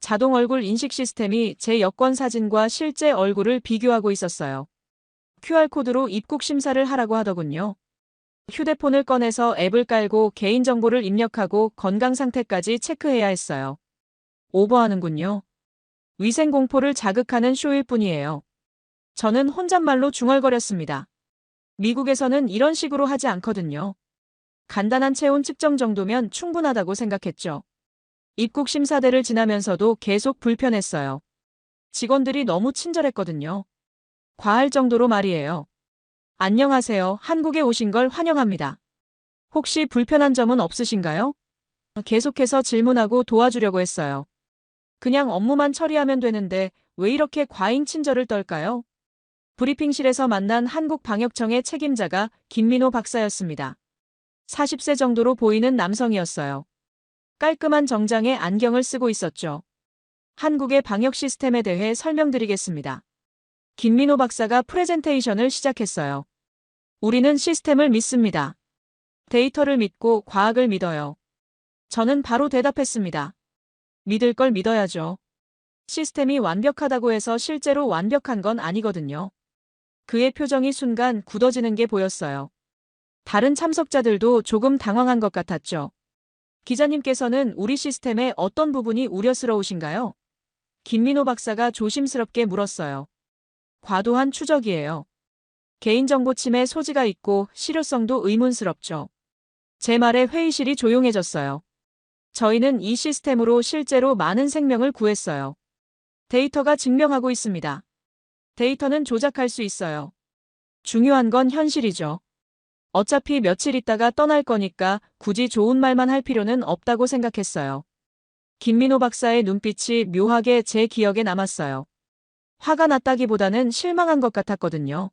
자동 얼굴 인식 시스템이 제 여권 사진과 실제 얼굴을 비교하고 있었어요. QR코드로 입국 심사를 하라고 하더군요. 휴대폰을 꺼내서 앱을 깔고 개인정보를 입력하고 건강 상태까지 체크해야 했어요. 오버하는군요. 위생 공포를 자극하는 쇼일 뿐이에요. 저는 혼잣말로 중얼거렸습니다. 미국에서는 이런 식으로 하지 않거든요. 간단한 체온 측정 정도면 충분하다고 생각했죠. 입국 심사대를 지나면서도 계속 불편했어요. 직원들이 너무 친절했거든요. 과할 정도로 말이에요. 안녕하세요. 한국에 오신 걸 환영합니다. 혹시 불편한 점은 없으신가요? 계속해서 질문하고 도와주려고 했어요. 그냥 업무만 처리하면 되는데 왜 이렇게 과잉 친절을 떨까요? 브리핑실에서 만난 한국방역청의 책임자가 김민호 박사였습니다. 40세 정도로 보이는 남성이었어요. 깔끔한 정장에 안경을 쓰고 있었죠. 한국의 방역 시스템에 대해 설명드리겠습니다. 김민호 박사가 프레젠테이션을 시작했어요. 우리는 시스템을 믿습니다. 데이터를 믿고 과학을 믿어요. 저는 바로 대답했습니다. 믿을 걸 믿어야죠. 시스템이 완벽하다고 해서 실제로 완벽한 건 아니거든요. 그의 표정이 순간 굳어지는 게 보였어요. 다른 참석자들도 조금 당황한 것 같았죠. 기자님께서는 우리 시스템의 어떤 부분이 우려스러우신가요? 김민호 박사가 조심스럽게 물었어요. 과도한 추적이에요. 개인정보 침해 소지가 있고 실효성도 의문스럽죠. 제 말에 회의실이 조용해졌어요. 저희는 이 시스템으로 실제로 많은 생명을 구했어요. 데이터가 증명하고 있습니다. 데이터는 조작할 수 있어요. 중요한 건 현실이죠. 어차피 며칠 있다가 떠날 거니까 굳이 좋은 말만 할 필요는 없다고 생각했어요. 김민호 박사의 눈빛이 묘하게 제 기억에 남았어요. 화가 났다기보다는 실망한 것 같았거든요.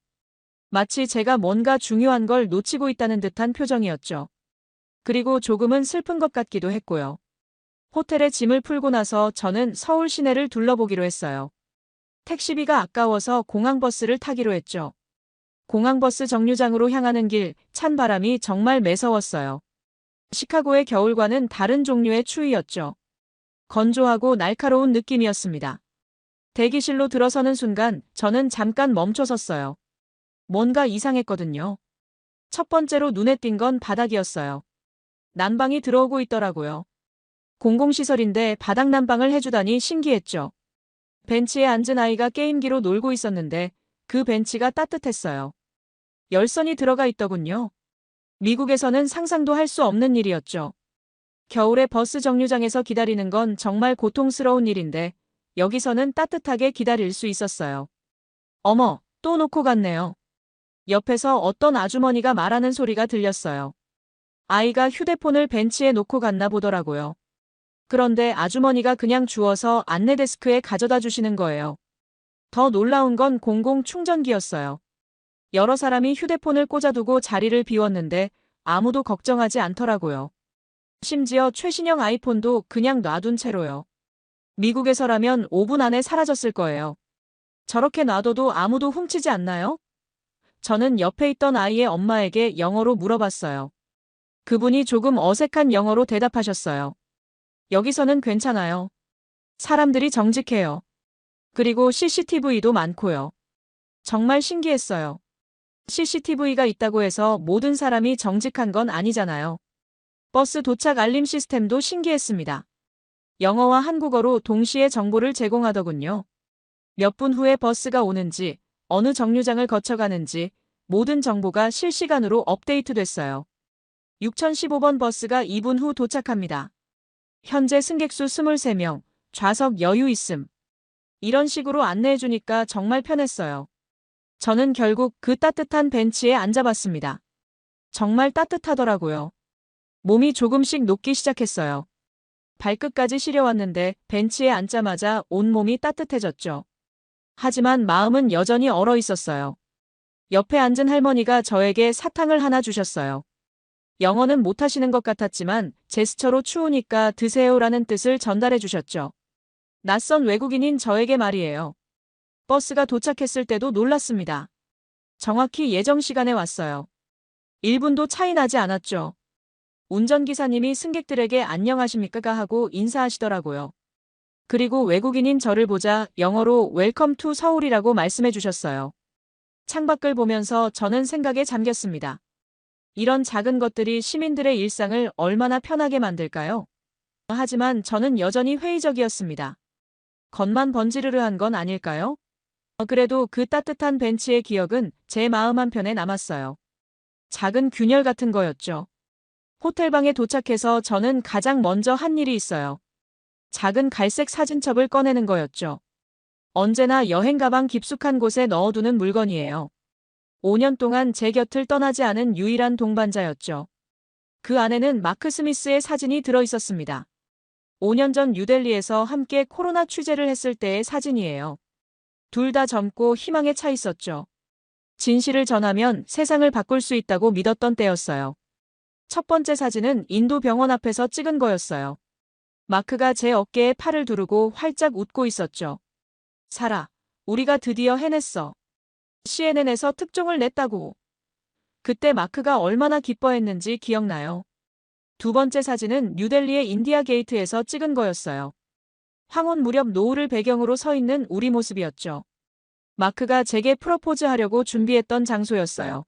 마치 제가 뭔가 중요한 걸 놓치고 있다는 듯한 표정이었죠. 그리고 조금은 슬픈 것 같기도 했고요. 호텔에 짐을 풀고 나서 저는 서울 시내를 둘러보기로 했어요. 택시비가 아까워서 공항버스를 타기로 했죠. 공항버스 정류장으로 향하는 길, 찬 바람이 정말 매서웠어요. 시카고의 겨울과는 다른 종류의 추위였죠. 건조하고 날카로운 느낌이었습니다. 대기실로 들어서는 순간 저는 잠깐 멈춰섰어요. 뭔가 이상했거든요. 첫 번째로 눈에 띈 건 바닥이었어요. 난방이 들어오고 있더라고요. 공공시설인데 바닥 난방을 해주다니 신기했죠. 벤치에 앉은 아이가 게임기로 놀고 있었는데 그 벤치가 따뜻했어요. 열선이 들어가 있더군요. 미국에서는 상상도 할 수 없는 일이었죠. 겨울에 버스 정류장에서 기다리는 건 정말 고통스러운 일인데 여기서는 따뜻하게 기다릴 수 있었어요. 어머, 또 놓고 갔네요. 옆에서 어떤 아주머니가 말하는 소리가 들렸어요. 아이가 휴대폰을 벤치에 놓고 갔나 보더라고요. 그런데 아주머니가 그냥 주워서 안내 데스크에 가져다 주시는 거예요. 더 놀라운 건 공공 충전기였어요. 여러 사람이 휴대폰을 꽂아두고 자리를 비웠는데 아무도 걱정하지 않더라고요. 심지어 최신형 아이폰도 그냥 놔둔 채로요. 미국에서라면 5분 안에 사라졌을 거예요. 저렇게 놔둬도 아무도 훔치지 않나요? 저는 옆에 있던 아이의 엄마에게 영어로 물어봤어요. 그분이 조금 어색한 영어로 대답하셨어요. 여기서는 괜찮아요. 사람들이 정직해요. 그리고 CCTV도 많고요. 정말 신기했어요. CCTV가 있다고 해서 모든 사람이 정직한 건 아니잖아요. 버스 도착 알림 시스템도 신기했습니다. 영어와 한국어로 동시에 정보를 제공하더군요. 몇 분 후에 버스가 오는지, 어느 정류장을 거쳐가는지 모든 정보가 실시간으로 업데이트됐어요. 6015번 버스가 2분 후 도착합니다. 현재 승객수 23명, 좌석 여유 있음. 이런 식으로 안내해주니까 정말 편했어요. 저는 결국 그 따뜻한 벤치에 앉아봤습니다. 정말 따뜻하더라고요. 몸이 조금씩 녹기 시작했어요. 발끝까지 시려왔는데 벤치에 앉자마자 온몸이 따뜻해졌죠. 하지만 마음은 여전히 얼어 있었어요. 옆에 앉은 할머니가 저에게 사탕을 하나 주셨어요. 영어는 못하시는 것 같았지만 제스처로 추우니까 드세요라는 뜻을 전달해 주셨죠. 낯선 외국인인 저에게 말이에요. 버스가 도착했을 때도 놀랐습니다. 정확히 예정 시간에 왔어요. 1분도 차이 나지 않았죠. 운전기사님이 승객들에게 안녕하십니까 하고 인사하시더라고요. 그리고 외국인인 저를 보자 영어로 웰컴 투 서울이라고 말씀해 주셨어요. 창밖을 보면서 저는 생각에 잠겼습니다. 이런 작은 것들이 시민들의 일상을 얼마나 편하게 만들까요? 하지만 저는 여전히 회의적이었습니다. 겉만 번지르르한 건 아닐까요? 그래도 그 따뜻한 벤치의 기억은 제 마음 한편에 남았어요. 작은 균열 같은 거였죠. 호텔방에 도착해서 저는 가장 먼저 한 일이 있어요. 작은 갈색 사진첩을 꺼내는 거였죠. 언제나 여행 가방 깊숙한 곳에 넣어두는 물건이에요. 5년 동안 제 곁을 떠나지 않은 유일한 동반자였죠. 그 안에는 마크 스미스의 사진이 들어 있었습니다. 5년 전 뉴델리에서 함께 코로나 취재를 했을 때의 사진이에요. 둘 다 젊고 희망에 차 있었죠. 진실을 전하면 세상을 바꿀 수 있다고 믿었던 때였어요. 첫 번째 사진은 인도 병원 앞에서 찍은 거였어요. 마크가 제 어깨에 팔을 두르고 활짝 웃고 있었죠. 사라, 우리가 드디어 해냈어. CNN에서 특종을 냈다고. 그때 마크가 얼마나 기뻐했는지 기억나요. 두 번째 사진은 뉴델리의 인디아 게이트에서 찍은 거였어요. 황혼 무렵 노을을 배경으로 서 있는 우리 모습이었죠. 마크가 제게 프로포즈하려고 준비했던 장소였어요.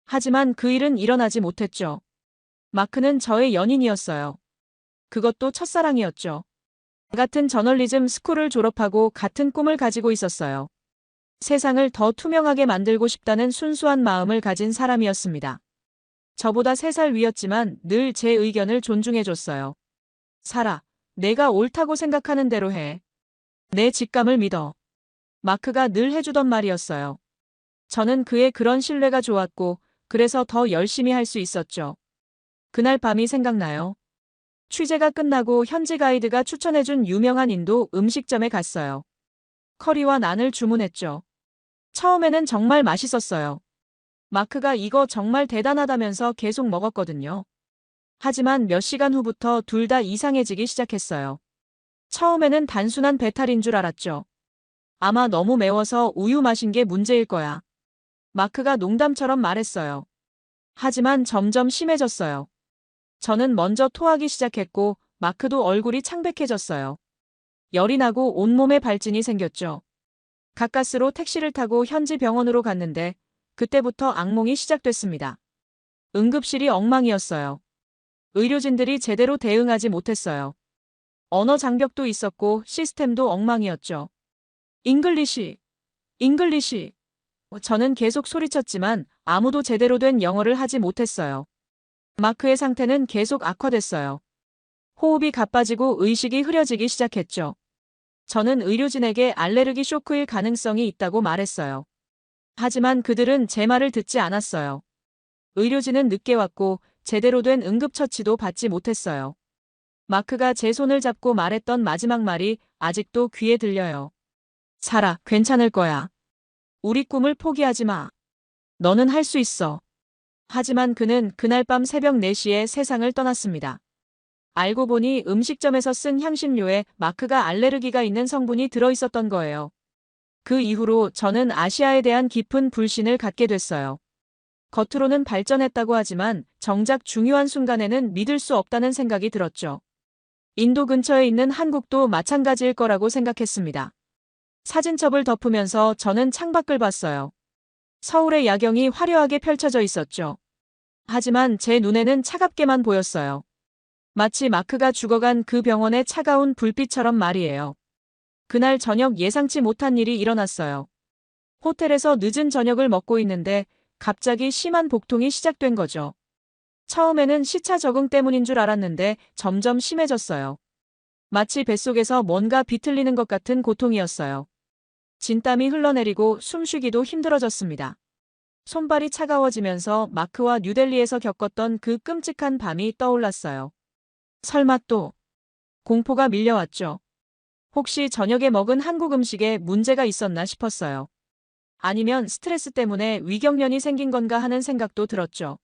하지만 그 일은 일어나지 못했죠. 마크는 저의 연인이었어요. 그것도 첫사랑이었죠. 같은 저널리즘 스쿨을 졸업하고 같은 꿈을 가지고 있었어요. 세상을 더 투명하게 만들고 싶다는 순수한 마음을 가진 사람이었습니다. 저보다 3살 위였지만 늘 제 의견을 존중해줬어요. 사라, 내가 옳다고 생각하는 대로 해. 내 직감을 믿어. 마크가 늘 해주던 말이었어요. 저는 그의 그런 신뢰가 좋았고 그래서 더 열심히 할 수 있었죠. 그날 밤이 생각나요. 취재가 끝나고 현지 가이드가 추천해준 유명한 인도 음식점에 갔어요. 커리와 난을 주문했죠. 처음에는 정말 맛있었어요. 마크가 이거 정말 대단하다면서 계속 먹었거든요. 하지만 몇 시간 후부터 둘 다 이상해지기 시작했어요. 처음에는 단순한 배탈인 줄 알았죠. 아마 너무 매워서 우유 마신 게 문제일 거야. 마크가 농담처럼 말했어요. 하지만 점점 심해졌어요. 저는 먼저 토하기 시작했고 마크도 얼굴이 창백해졌어요. 열이 나고 온몸에 발진이 생겼죠. 가까스로 택시를 타고 현지 병원으로 갔는데 그때부터 악몽이 시작됐습니다. 응급실이 엉망이었어요. 의료진들이 제대로 대응하지 못했어요. 언어 장벽도 있었고 시스템도 엉망이었죠. 잉글리시. 저는 계속 소리쳤지만 아무도 제대로 된 영어를 하지 못했어요. 마크의 상태는 계속 악화됐어요. 호흡이 가빠지고 의식이 흐려지기 시작했죠. 저는 의료진에게 알레르기 쇼크일 가능성이 있다고 말했어요. 하지만 그들은 제 말을 듣지 않았어요. 의료진은 늦게 왔고 제대로 된 응급처치도 받지 못했어요. 마크가 제 손을 잡고 말했던 마지막 말이 아직도 귀에 들려요. 사라, 괜찮을 거야. 우리 꿈을 포기하지 마. 너는 할 수 있어. 하지만 그는 그날 밤 새벽 4시에 세상을 떠났습니다. 알고 보니 음식점에서 쓴 향신료에 마크가 알레르기가 있는 성분이 들어있었던 거예요. 그 이후로 저는 아시아에 대한 깊은 불신을 갖게 됐어요. 겉으로는 발전했다고 하지만 정작 중요한 순간에는 믿을 수 없다는 생각이 들었죠. 인도 근처에 있는 한국도 마찬가지일 거라고 생각했습니다. 사진첩을 덮으면서 저는 창밖을 봤어요. 서울의 야경이 화려하게 펼쳐져 있었죠. 하지만 제 눈에는 차갑게만 보였어요. 마치 마크가 죽어간 그 병원의 차가운 불빛처럼 말이에요. 그날 저녁 예상치 못한 일이 일어났어요. 호텔에서 늦은 저녁을 먹고 있는데 갑자기 심한 복통이 시작된 거죠. 처음에는 시차 적응 때문인 줄 알았는데 점점 심해졌어요. 마치 뱃속에서 뭔가 비틀리는 것 같은 고통이었어요. 진땀이 흘러내리고 숨쉬기도 힘들어졌습니다. 손발이 차가워지면서 마크와 뉴델리에서 겪었던 그 끔찍한 밤이 떠올랐어요. 설마 또 공포가 밀려왔죠. 혹시 저녁에 먹은 한국 음식에 문제가 있었나 싶었어요. 아니면 스트레스 때문에 위경련이 생긴 건가 하는 생각도 들었죠.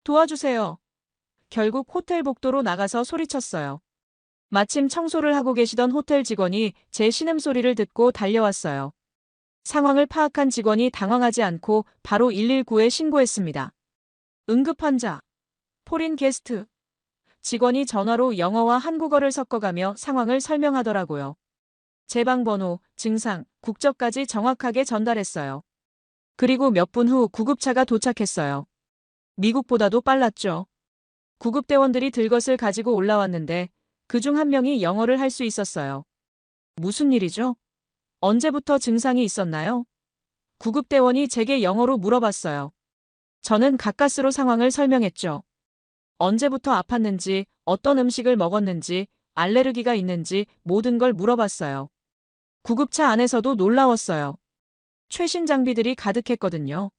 도와주세요. 결국 호텔 복도로 나가서 소리쳤어요. 마침 청소를 하고 계시던 호텔 직원이 제 신음소리를 듣고 달려왔어요. 상황을 파악한 직원이 당황하지 않고 바로 119에 신고했습니다. 응급환자, 포린 게스트. 직원이 전화로 영어와 한국어를 섞어가며 상황을 설명하더라고요. 제 방 번호, 증상, 국적까지 정확하게 전달했어요. 그리고 몇 분 후 구급차가 도착했어요. 미국보다도 빨랐죠. 구급대원들이 들것을 가지고 올라왔는데 그중 한 명이 영어를 할 수 있었어요. 무슨 일이죠? 언제부터 증상이 있었나요? 구급대원이 제게 영어로 물어봤어요. 저는 가까스로 상황을 설명했죠. 언제부터 아팠는지, 어떤 음식을 먹었는지, 알레르기가 있는지 모든 걸 물어봤어요. 구급차 안에서도 놀라웠어요. 최신 장비들이 가득했거든요.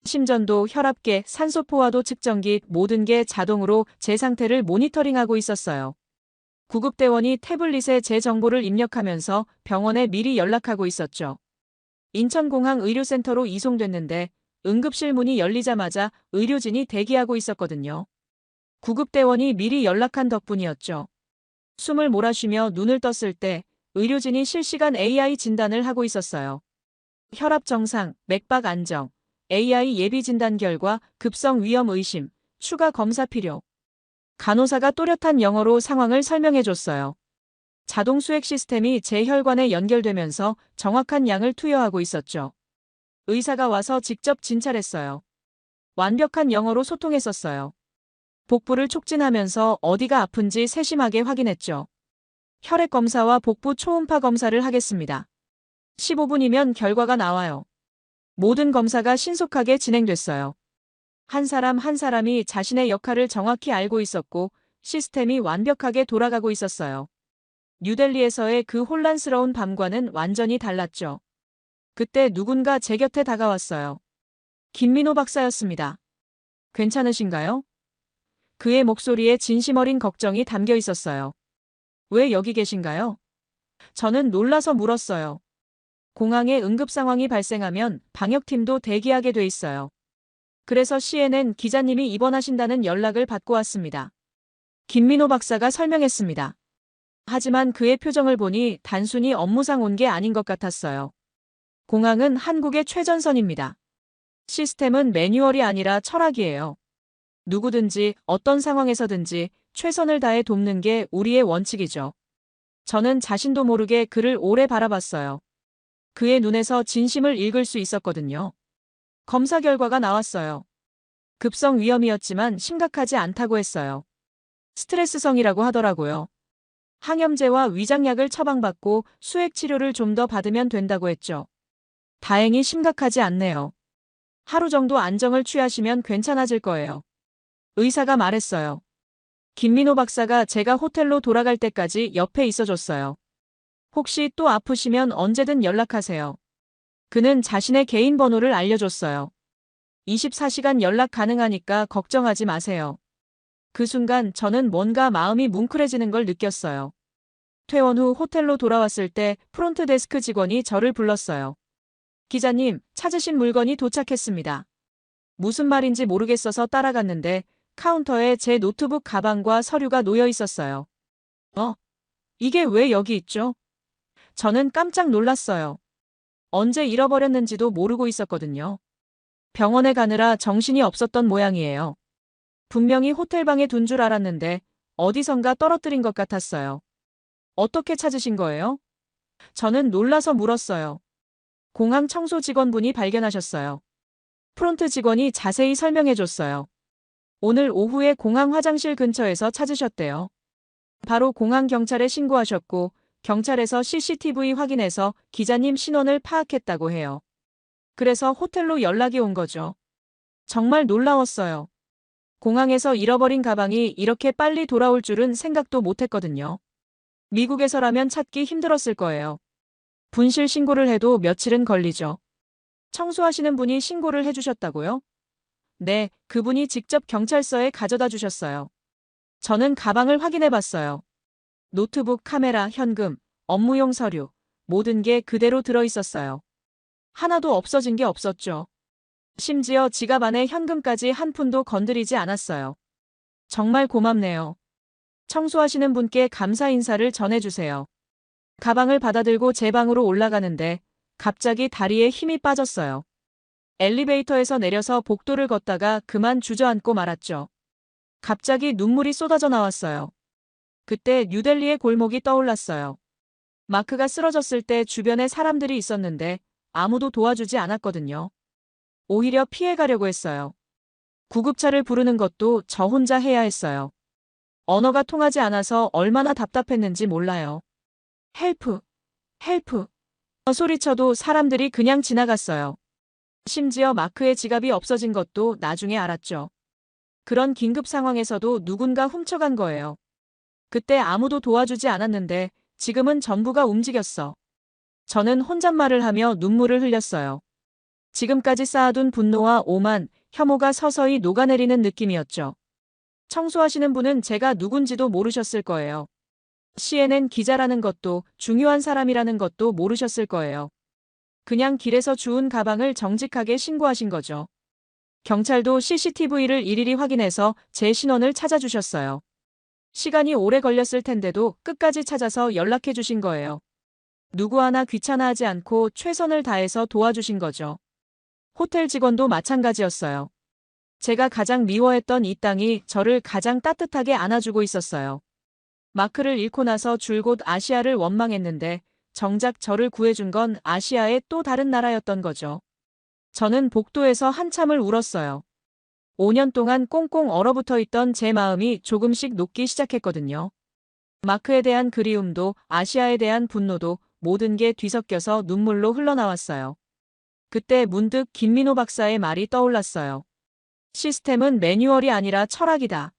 심전도, 혈압계, 산소포화도 측정기 모든 게 자동으로 제 상태를 모니터링하고 있었어요. 구급대원이 태블릿에 제 정보를 입력하면서 병원에 미리 연락하고 있었죠. 인천공항 의료센터로 이송됐는데 응급실 문이 열리자마자 의료진이 대기하고 있었거든요. 구급대원이 미리 연락한 덕분이었죠. 숨을 몰아쉬며 눈을 떴을 때 의료진이 실시간 AI 진단을 하고 있었어요. 혈압 정상, 맥박 안정, AI 예비 진단 결과, 급성 위험 의심, 추가 검사 필요. 간호사가 또렷한 영어로 상황을 설명해줬어요. 자동 수액 시스템이 제 혈관에 연결되면서 정확한 양을 투여하고 있었죠. 의사가 와서 직접 진찰했어요. 완벽한 영어로 소통했었어요. 복부를 촉진하면서 어디가 아픈지 세심하게 확인했죠. 혈액 검사와 복부 초음파 검사를 하겠습니다. 15분이면 결과가 나와요. 모든 검사가 신속하게 진행됐어요. 한 사람 한 사람이 자신의 역할을 정확히 알고 있었고 시스템이 완벽하게 돌아가고 있었어요. 뉴델리에서의 그 혼란스러운 밤과는 완전히 달랐죠. 그때 누군가 제 곁에 다가왔어요. 김민호 박사였습니다. 괜찮으신가요? 그의 목소리에 진심 어린 걱정이 담겨 있었어요. 왜 여기 계신가요? 저는 놀라서 물었어요. 공항에 응급 상황이 발생하면 방역팀도 대기하게 돼 있어요. 그래서 CNN 기자님이 입원하신다는 연락을 받고 왔습니다. 김민호 박사가 설명했습니다. 하지만 그의 표정을 보니 단순히 업무상 온 게 아닌 것 같았어요. 공항은 한국의 최전선입니다. 시스템은 매뉴얼이 아니라 철학이에요. 누구든지 어떤 상황에서든지 최선을 다해 돕는 게 우리의 원칙이죠. 저는 자신도 모르게 그를 오래 바라봤어요. 그의 눈에서 진심을 읽을 수 있었거든요. 검사 결과가 나왔어요. 급성 위험이었지만 심각하지 않다고 했어요. 스트레스성이라고 하더라고요. 항염제와 위장약을 처방받고 수액 치료를 좀 더 받으면 된다고 했죠. 다행히 심각하지 않네요. 하루 정도 안정을 취하시면 괜찮아질 거예요. 의사가 말했어요. 김민호 박사가 제가 호텔로 돌아갈 때까지 옆에 있어줬어요. 혹시 또 아프시면 언제든 연락하세요. 그는 자신의 개인 번호를 알려줬어요. 24시간 연락 가능하니까 걱정하지 마세요. 그 순간 저는 뭔가 마음이 뭉클해지는 걸 느꼈어요. 퇴원 후 호텔로 돌아왔을 때 프론트 데스크 직원이 저를 불렀어요. 기자님, 찾으신 물건이 도착했습니다. 무슨 말인지 모르겠어서 따라갔는데 카운터에 제 노트북 가방과 서류가 놓여 있었어요. 이게 왜 여기 있죠? 저는 깜짝 놀랐어요. 언제 잃어버렸는지도 모르고 있었거든요. 병원에 가느라 정신이 없었던 모양이에요. 분명히 호텔방에 둔 줄 알았는데 어디선가 떨어뜨린 것 같았어요. 어떻게 찾으신 거예요? 저는 놀라서 물었어요. 공항 청소 직원분이 발견하셨어요. 프론트 직원이 자세히 설명해줬어요. 오늘 오후에 공항 화장실 근처에서 찾으셨대요. 바로 공항 경찰에 신고하셨고 경찰에서 CCTV 확인해서 기자님 신원을 파악했다고 해요. 그래서 호텔로 연락이 온 거죠. 정말 놀라웠어요. 공항에서 잃어버린 가방이 이렇게 빨리 돌아올 줄은 생각도 못했거든요. 미국에서라면 찾기 힘들었을 거예요. 분실 신고를 해도 며칠은 걸리죠. 청소하시는 분이 신고를 해주셨다고요? 네, 그분이 직접 경찰서에 가져다 주셨어요. 저는 가방을 확인해 봤어요. 노트북, 카메라, 현금, 업무용 서류, 모든 게 그대로 들어 있었어요. 하나도 없어진 게 없었죠. 심지어 지갑 안에 현금까지 한 푼도 건드리지 않았어요. 정말 고맙네요. 청소하시는 분께 감사 인사를 전해주세요. 가방을 받아들고 제 방으로 올라가는데 갑자기 다리에 힘이 빠졌어요. 엘리베이터에서 내려서 복도를 걷다가 그만 주저앉고 말았죠. 갑자기 눈물이 쏟아져 나왔어요. 그때 뉴델리의 골목이 떠올랐어요. 마크가 쓰러졌을 때 주변에 사람들이 있었는데 아무도 도와주지 않았거든요. 오히려 피해가려고 했어요. 구급차를 부르는 것도 저 혼자 해야 했어요. 언어가 통하지 않아서 얼마나 답답했는지 몰라요. 헬프, 헬프. 소리쳐도 사람들이 그냥 지나갔어요. 심지어 마크의 지갑이 없어진 것도 나중에 알았죠. 그런 긴급 상황에서도 누군가 훔쳐간 거예요. 그때 아무도 도와주지 않았는데 지금은 전부가 움직였어. 저는 혼잣말을 하며 눈물을 흘렸어요. 지금까지 쌓아둔 분노와 오만, 혐오가 서서히 녹아내리는 느낌이었죠. 청소하시는 분은 제가 누군지도 모르셨을 거예요. CNN 기자라는 것도 중요한 사람이라는 것도 모르셨을 거예요. 그냥 길에서 주운 가방을 정직하게 신고하신 거죠. 경찰도 CCTV를 일일이 확인해서 제 신원을 찾아주셨어요. 시간이 오래 걸렸을 텐데도 끝까지 찾아서 연락해 주신 거예요. 누구 하나 귀찮아하지 않고 최선을 다해서 도와주신 거죠. 호텔 직원도 마찬가지였어요. 제가 가장 미워했던 이 땅이 저를 가장 따뜻하게 안아주고 있었어요. 마크를 잃고 나서 줄곧 아시아를 원망했는데 정작 저를 구해준 건 아시아의 또 다른 나라였던 거죠. 저는 복도에서 한참을 울었어요. 5년 동안 꽁꽁 얼어붙어 있던 제 마음이 조금씩 녹기 시작했거든요. 마크에 대한 그리움도 아시아에 대한 분노도 모든 게 뒤섞여서 눈물로 흘러나왔어요. 그때 문득 김민호 박사의 말이 떠올랐어요. 시스템은 매뉴얼이 아니라 철학이다.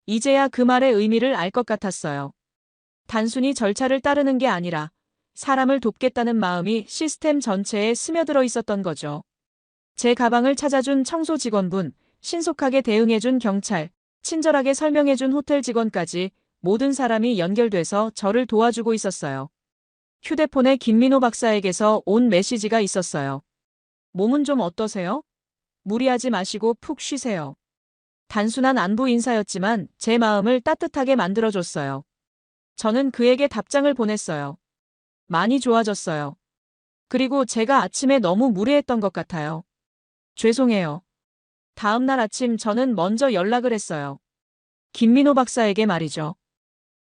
이제야 그 말의 의미를 알 것 같았어요. 단순히 절차를 따르는 게 아니라 사람을 돕겠다는 마음이 시스템 전체에 스며들어 있었던 거죠. 제 가방을 찾아준 청소 직원분, 신속하게 대응해준 경찰, 친절하게 설명해준 호텔 직원까지 모든 사람이 연결돼서 저를 도와주고 있었어요. 휴대폰에 김민호 박사에게서 온 메시지가 있었어요. 몸은 좀 어떠세요? 무리하지 마시고 푹 쉬세요. 단순한 안부 인사였지만 제 마음을 따뜻하게 만들어줬어요. 저는 그에게 답장을 보냈어요. 많이 좋아졌어요. 그리고 제가 아침에 너무 무례했던 것 같아요. 죄송해요. 다음 날 아침 저는 먼저 연락을 했어요. 김민호 박사에게 말이죠.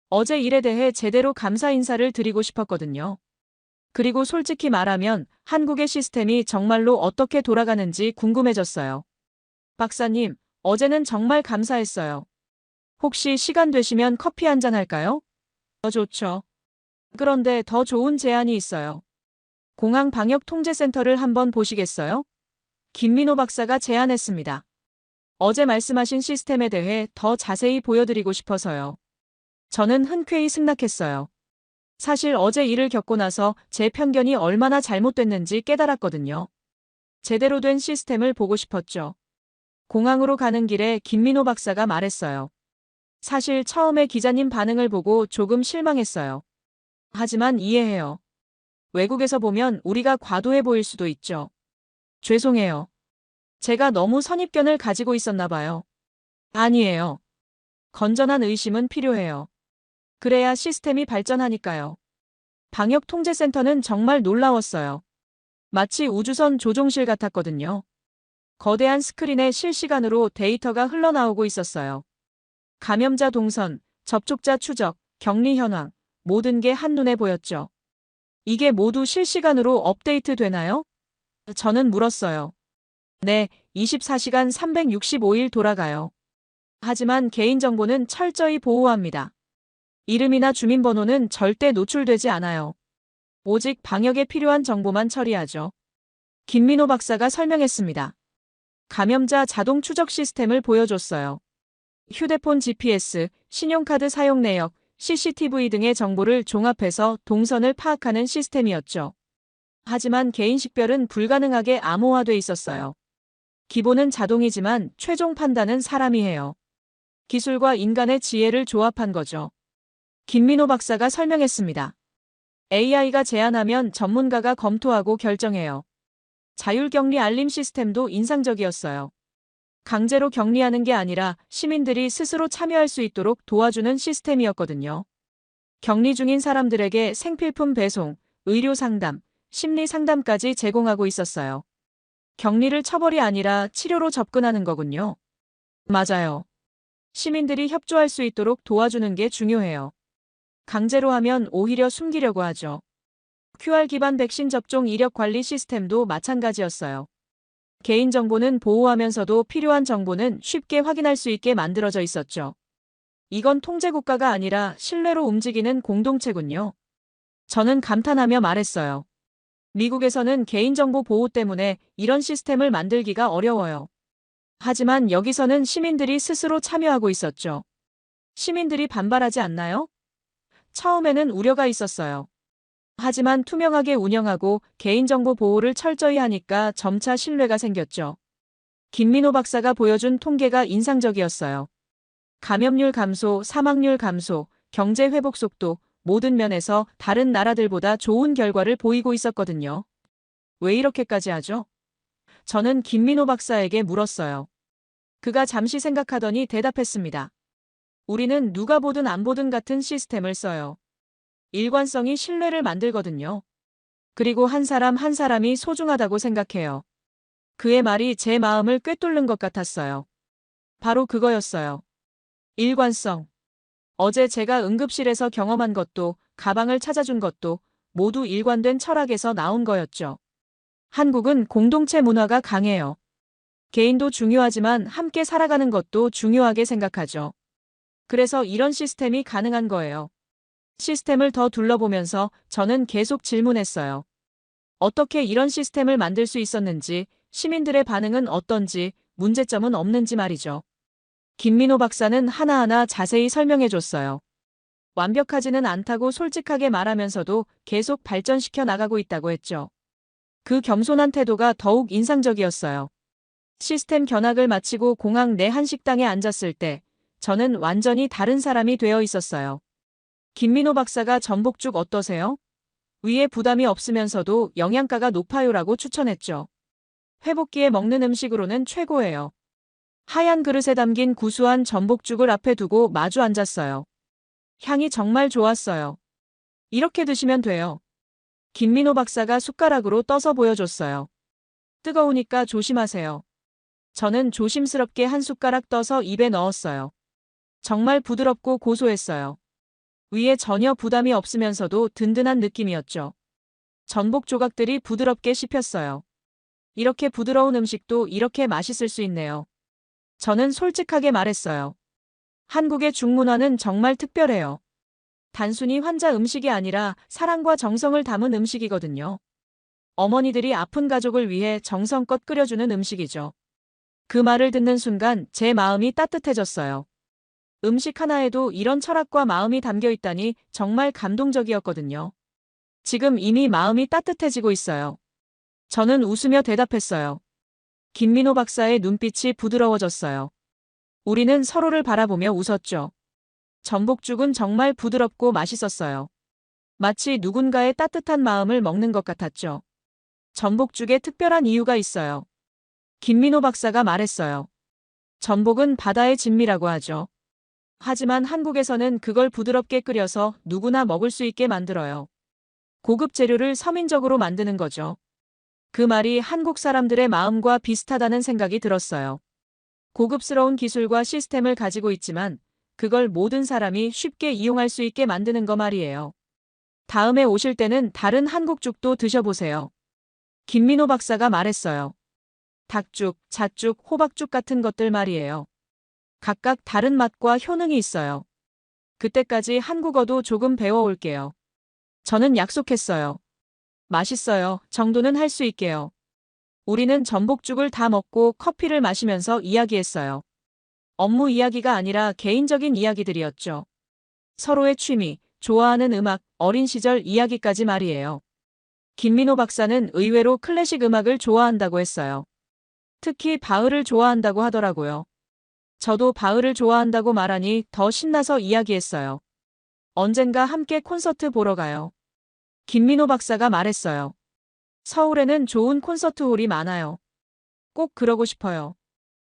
어제 일에 대해 제대로 감사 인사를 드리고 싶었거든요. 그리고 솔직히 말하면 한국의 시스템이 정말로 어떻게 돌아가는지 궁금해졌어요. 박사님, 어제는 정말 감사했어요. 혹시 시간 되시면 커피 한잔 할까요? 좋죠. 그런데 더 좋은 제안이 있어요. 공항 방역 통제센터를 한번 보시겠어요? 김민호 박사가 제안했습니다. 어제 말씀하신 시스템에 대해 더 자세히 보여드리고 싶어서요. 저는 흔쾌히 승낙했어요. 사실 어제 일을 겪고 나서 제 편견이 얼마나 잘못됐는지 깨달았거든요. 제대로 된 시스템을 보고 싶었죠. 공항으로 가는 길에 김민호 박사가 말했어요. 사실 처음에 기자님 반응을 보고 조금 실망했어요. 하지만 이해해요. 외국에서 보면 우리가 과도해 보일 수도 있죠. 죄송해요. 제가 너무 선입견을 가지고 있었나 봐요. 아니에요. 건전한 의심은 필요해요. 그래야 시스템이 발전하니까요. 방역통제센터는 정말 놀라웠어요. 마치 우주선 조종실 같았거든요. 거대한 스크린에 실시간으로 데이터가 흘러나오고 있었어요. 감염자 동선, 접촉자 추적, 격리 현황, 모든 게 한눈에 보였죠. 이게 모두 실시간으로 업데이트 되나요? 저는 물었어요. 네, 24시간 365일 돌아가요. 하지만 개인정보는 철저히 보호합니다. 이름이나 주민번호는 절대 노출되지 않아요. 오직 방역에 필요한 정보만 처리하죠. 김민호 박사가 설명했습니다. 감염자 자동 추적 시스템을 보여줬어요. 휴대폰 GPS, 신용카드 사용 내역, CCTV 등의 정보를 종합해서 동선을 파악하는 시스템이었죠. 하지만 개인 식별은 불가능하게 암호화돼 있었어요. 기본은 자동이지만 최종 판단은 사람이 해요. 기술과 인간의 지혜를 조합한 거죠. 김민호 박사가 설명했습니다. AI가 제안하면 전문가가 검토하고 결정해요. 자율격리 알림 시스템도 인상적이었어요. 강제로 격리하는 게 아니라 시민들이 스스로 참여할 수 있도록 도와주는 시스템이었거든요. 격리 중인 사람들에게 생필품 배송, 의료 상담, 심리 상담까지 제공하고 있었어요. 격리를 처벌이 아니라 치료로 접근하는 거군요. 맞아요. 시민들이 협조할 수 있도록 도와주는 게 중요해요. 강제로 하면 오히려 숨기려고 하죠. QR 기반 백신 접종 이력 관리 시스템도 마찬가지였어요. 개인정보는 보호하면서도 필요한 정보는 쉽게 확인할 수 있게 만들어져 있었죠. 이건 통제국가가 아니라 신뢰로 움직이는 공동체군요. 저는 감탄하며 말했어요. 미국에서는 개인정보 보호 때문에 이런 시스템을 만들기가 어려워요. 하지만 여기서는 시민들이 스스로 참여하고 있었죠. 시민들이 반발하지 않나요? 처음에는 우려가 있었어요. 하지만 투명하게 운영하고 개인정보 보호를 철저히 하니까 점차 신뢰가 생겼죠. 김민호 박사가 보여준 통계가 인상적이었어요. 감염률 감소, 사망률 감소, 경제 회복 속도, 모든 면에서 다른 나라들보다 좋은 결과를 보이고 있었거든요. 왜 이렇게까지 하죠? 저는 김민호 박사에게 물었어요. 그가 잠시 생각하더니 대답했습니다. 우리는 누가 보든 안 보든 같은 시스템을 써요. 일관성이 신뢰를 만들거든요. 그리고 한 사람 한 사람이 소중하다고 생각해요. 그의 말이 제 마음을 꿰뚫는 것 같았어요. 바로 그거였어요. 일관성. 어제 제가 응급실에서 경험한 것도, 가방을 찾아준 것도 모두 일관된 철학에서 나온 거였죠. 한국은 공동체 문화가 강해요. 개인도 중요하지만 함께 살아가는 것도 중요하게 생각하죠. 그래서 이런 시스템이 가능한 거예요. 시스템을 더 둘러보면서 저는 계속 질문했어요. 어떻게 이런 시스템을 만들 수 있었는지, 시민들의 반응은 어떤지, 문제점은 없는지 말이죠. 김민호 박사는 하나하나 자세히 설명해줬어요. 완벽하지는 않다고 솔직하게 말하면서도 계속 발전시켜 나가고 있다고 했죠. 그 겸손한 태도가 더욱 인상적이었어요. 시스템 견학을 마치고 공항 내 한식당에 앉았을 때 저는 완전히 다른 사람이 되어 있었어요. 김민호 박사가 전복죽 어떠세요? 위에 부담이 없으면서도 영양가가 높아요라고 추천했죠. 회복기에 먹는 음식으로는 최고예요. 하얀 그릇에 담긴 구수한 전복죽을 앞에 두고 마주 앉았어요. 향이 정말 좋았어요. 이렇게 드시면 돼요. 김민호 박사가 숟가락으로 떠서 보여줬어요. 뜨거우니까 조심하세요. 저는 조심스럽게 한 숟가락 떠서 입에 넣었어요. 정말 부드럽고 고소했어요. 위에 전혀 부담이 없으면서도 든든한 느낌이었죠. 전복 조각들이 부드럽게 씹혔어요. 이렇게 부드러운 음식도 이렇게 맛있을 수 있네요. 저는 솔직하게 말했어요. 한국의 중문화는 정말 특별해요. 단순히 환자 음식이 아니라 사랑과 정성을 담은 음식이거든요. 어머니들이 아픈 가족을 위해 정성껏 끓여주는 음식이죠. 그 말을 듣는 순간 제 마음이 따뜻해졌어요. 음식 하나에도 이런 철학과 마음이 담겨 있다니 정말 감동적이었거든요. 지금 이미 마음이 따뜻해지고 있어요. 저는 웃으며 대답했어요. 김민호 박사의 눈빛이 부드러워졌어요. 우리는 서로를 바라보며 웃었죠. 전복죽은 정말 부드럽고 맛있었어요. 마치 누군가의 따뜻한 마음을 먹는 것 같았죠. 전복죽에 특별한 이유가 있어요. 김민호 박사가 말했어요. 전복은 바다의 진미라고 하죠. 하지만 한국에서는 그걸 부드럽게 끓여서 누구나 먹을 수 있게 만들어요. 고급 재료를 서민적으로 만드는 거죠. 그 말이 한국 사람들의 마음과 비슷하다는 생각이 들었어요. 고급스러운 기술과 시스템을 가지고 있지만 그걸 모든 사람이 쉽게 이용할 수 있게 만드는 거 말이에요. 다음에 오실 때는 다른 한국죽도 드셔보세요. 김민호 박사가 말했어요. 닭죽, 잣죽, 호박죽 같은 것들 말이에요. 각각 다른 맛과 효능이 있어요. 그때까지 한국어도 조금 배워올게요. 저는 약속했어요. 맛있어요. 정도는 할 수 있게요. 우리는 전복죽을 다 먹고 커피를 마시면서 이야기했어요. 업무 이야기가 아니라 개인적인 이야기들이었죠. 서로의 취미, 좋아하는 음악, 어린 시절 이야기까지 말이에요. 김민호 박사는 의외로 클래식 음악을 좋아한다고 했어요. 특히 바흐를 좋아한다고 하더라고요. 저도 바흐를 좋아한다고 말하니 더 신나서 이야기했어요. 언젠가 함께 콘서트 보러 가요. 김민호 박사가 말했어요. 서울에는 좋은 콘서트홀이 많아요. 꼭 그러고 싶어요.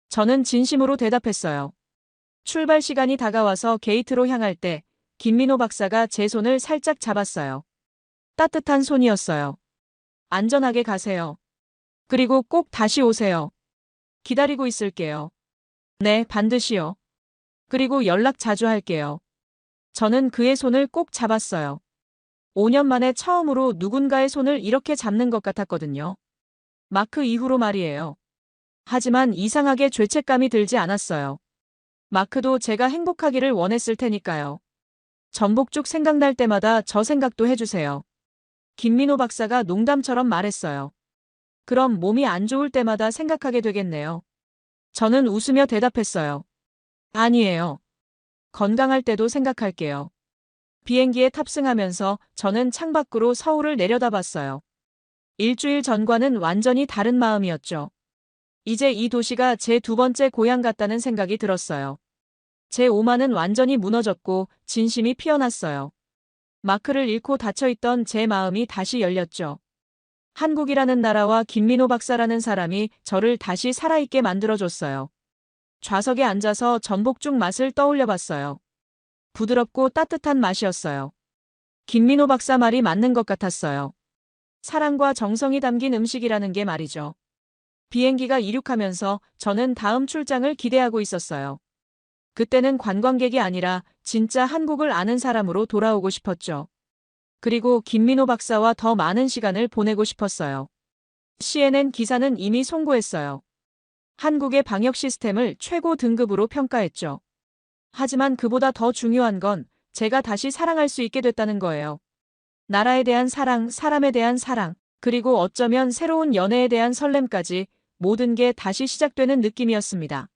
저는 진심으로 대답했어요. 출발 시간이 다가와서 게이트로 향할 때 김민호 박사가 제 손을 살짝 잡았어요. 따뜻한 손이었어요. 안전하게 가세요. 그리고 꼭 다시 오세요. 기다리고 있을게요. 네, 반드시요. 그리고 연락 자주 할게요. 저는 그의 손을 꼭 잡았어요. 5년 만에 처음으로 누군가의 손을 이렇게 잡는 것 같았거든요. 마크 이후로 말이에요. 하지만 이상하게 죄책감이 들지 않았어요. 마크도 제가 행복하기를 원했을 테니까요. 전복죽 생각날 때마다 저 생각도 해주세요. 김민호 박사가 농담처럼 말했어요. 그럼 몸이 안 좋을 때마다 생각하게 되겠네요. 저는 웃으며 대답했어요. 아니에요. 건강할 때도 생각할게요. 비행기에 탑승하면서 저는 창밖으로 서울을 내려다봤어요. 일주일 전과는 완전히 다른 마음이었죠. 이제 이 도시가 제 두 번째 고향 같다는 생각이 들었어요. 제 오만은 완전히 무너졌고 진심이 피어났어요. 마크를 잃고 닫혀있던 제 마음이 다시 열렸죠. 한국이라는 나라와 김민호 박사라는 사람이 저를 다시 살아있게 만들어줬어요. 좌석에 앉아서 전복죽 맛을 떠올려 봤어요. 부드럽고 따뜻한 맛이었어요. 김민호 박사 말이 맞는 것 같았어요. 사랑과 정성이 담긴 음식이라는 게 말이죠. 비행기가 이륙하면서 저는 다음 출장을 기대하고 있었어요. 그때는 관광객이 아니라 진짜 한국을 아는 사람으로 돌아오고 싶었죠. 그리고 김민호 박사와 더 많은 시간을 보내고 싶었어요. CNN 기사는 이미 송고했어요. 한국의 방역 시스템을 최고 등급으로 평가했죠. 하지만 그보다 더 중요한 건 제가 다시 사랑할 수 있게 됐다는 거예요. 나라에 대한 사랑, 사람에 대한 사랑, 그리고 어쩌면 새로운 연애에 대한 설렘까지 모든 게 다시 시작되는 느낌이었습니다.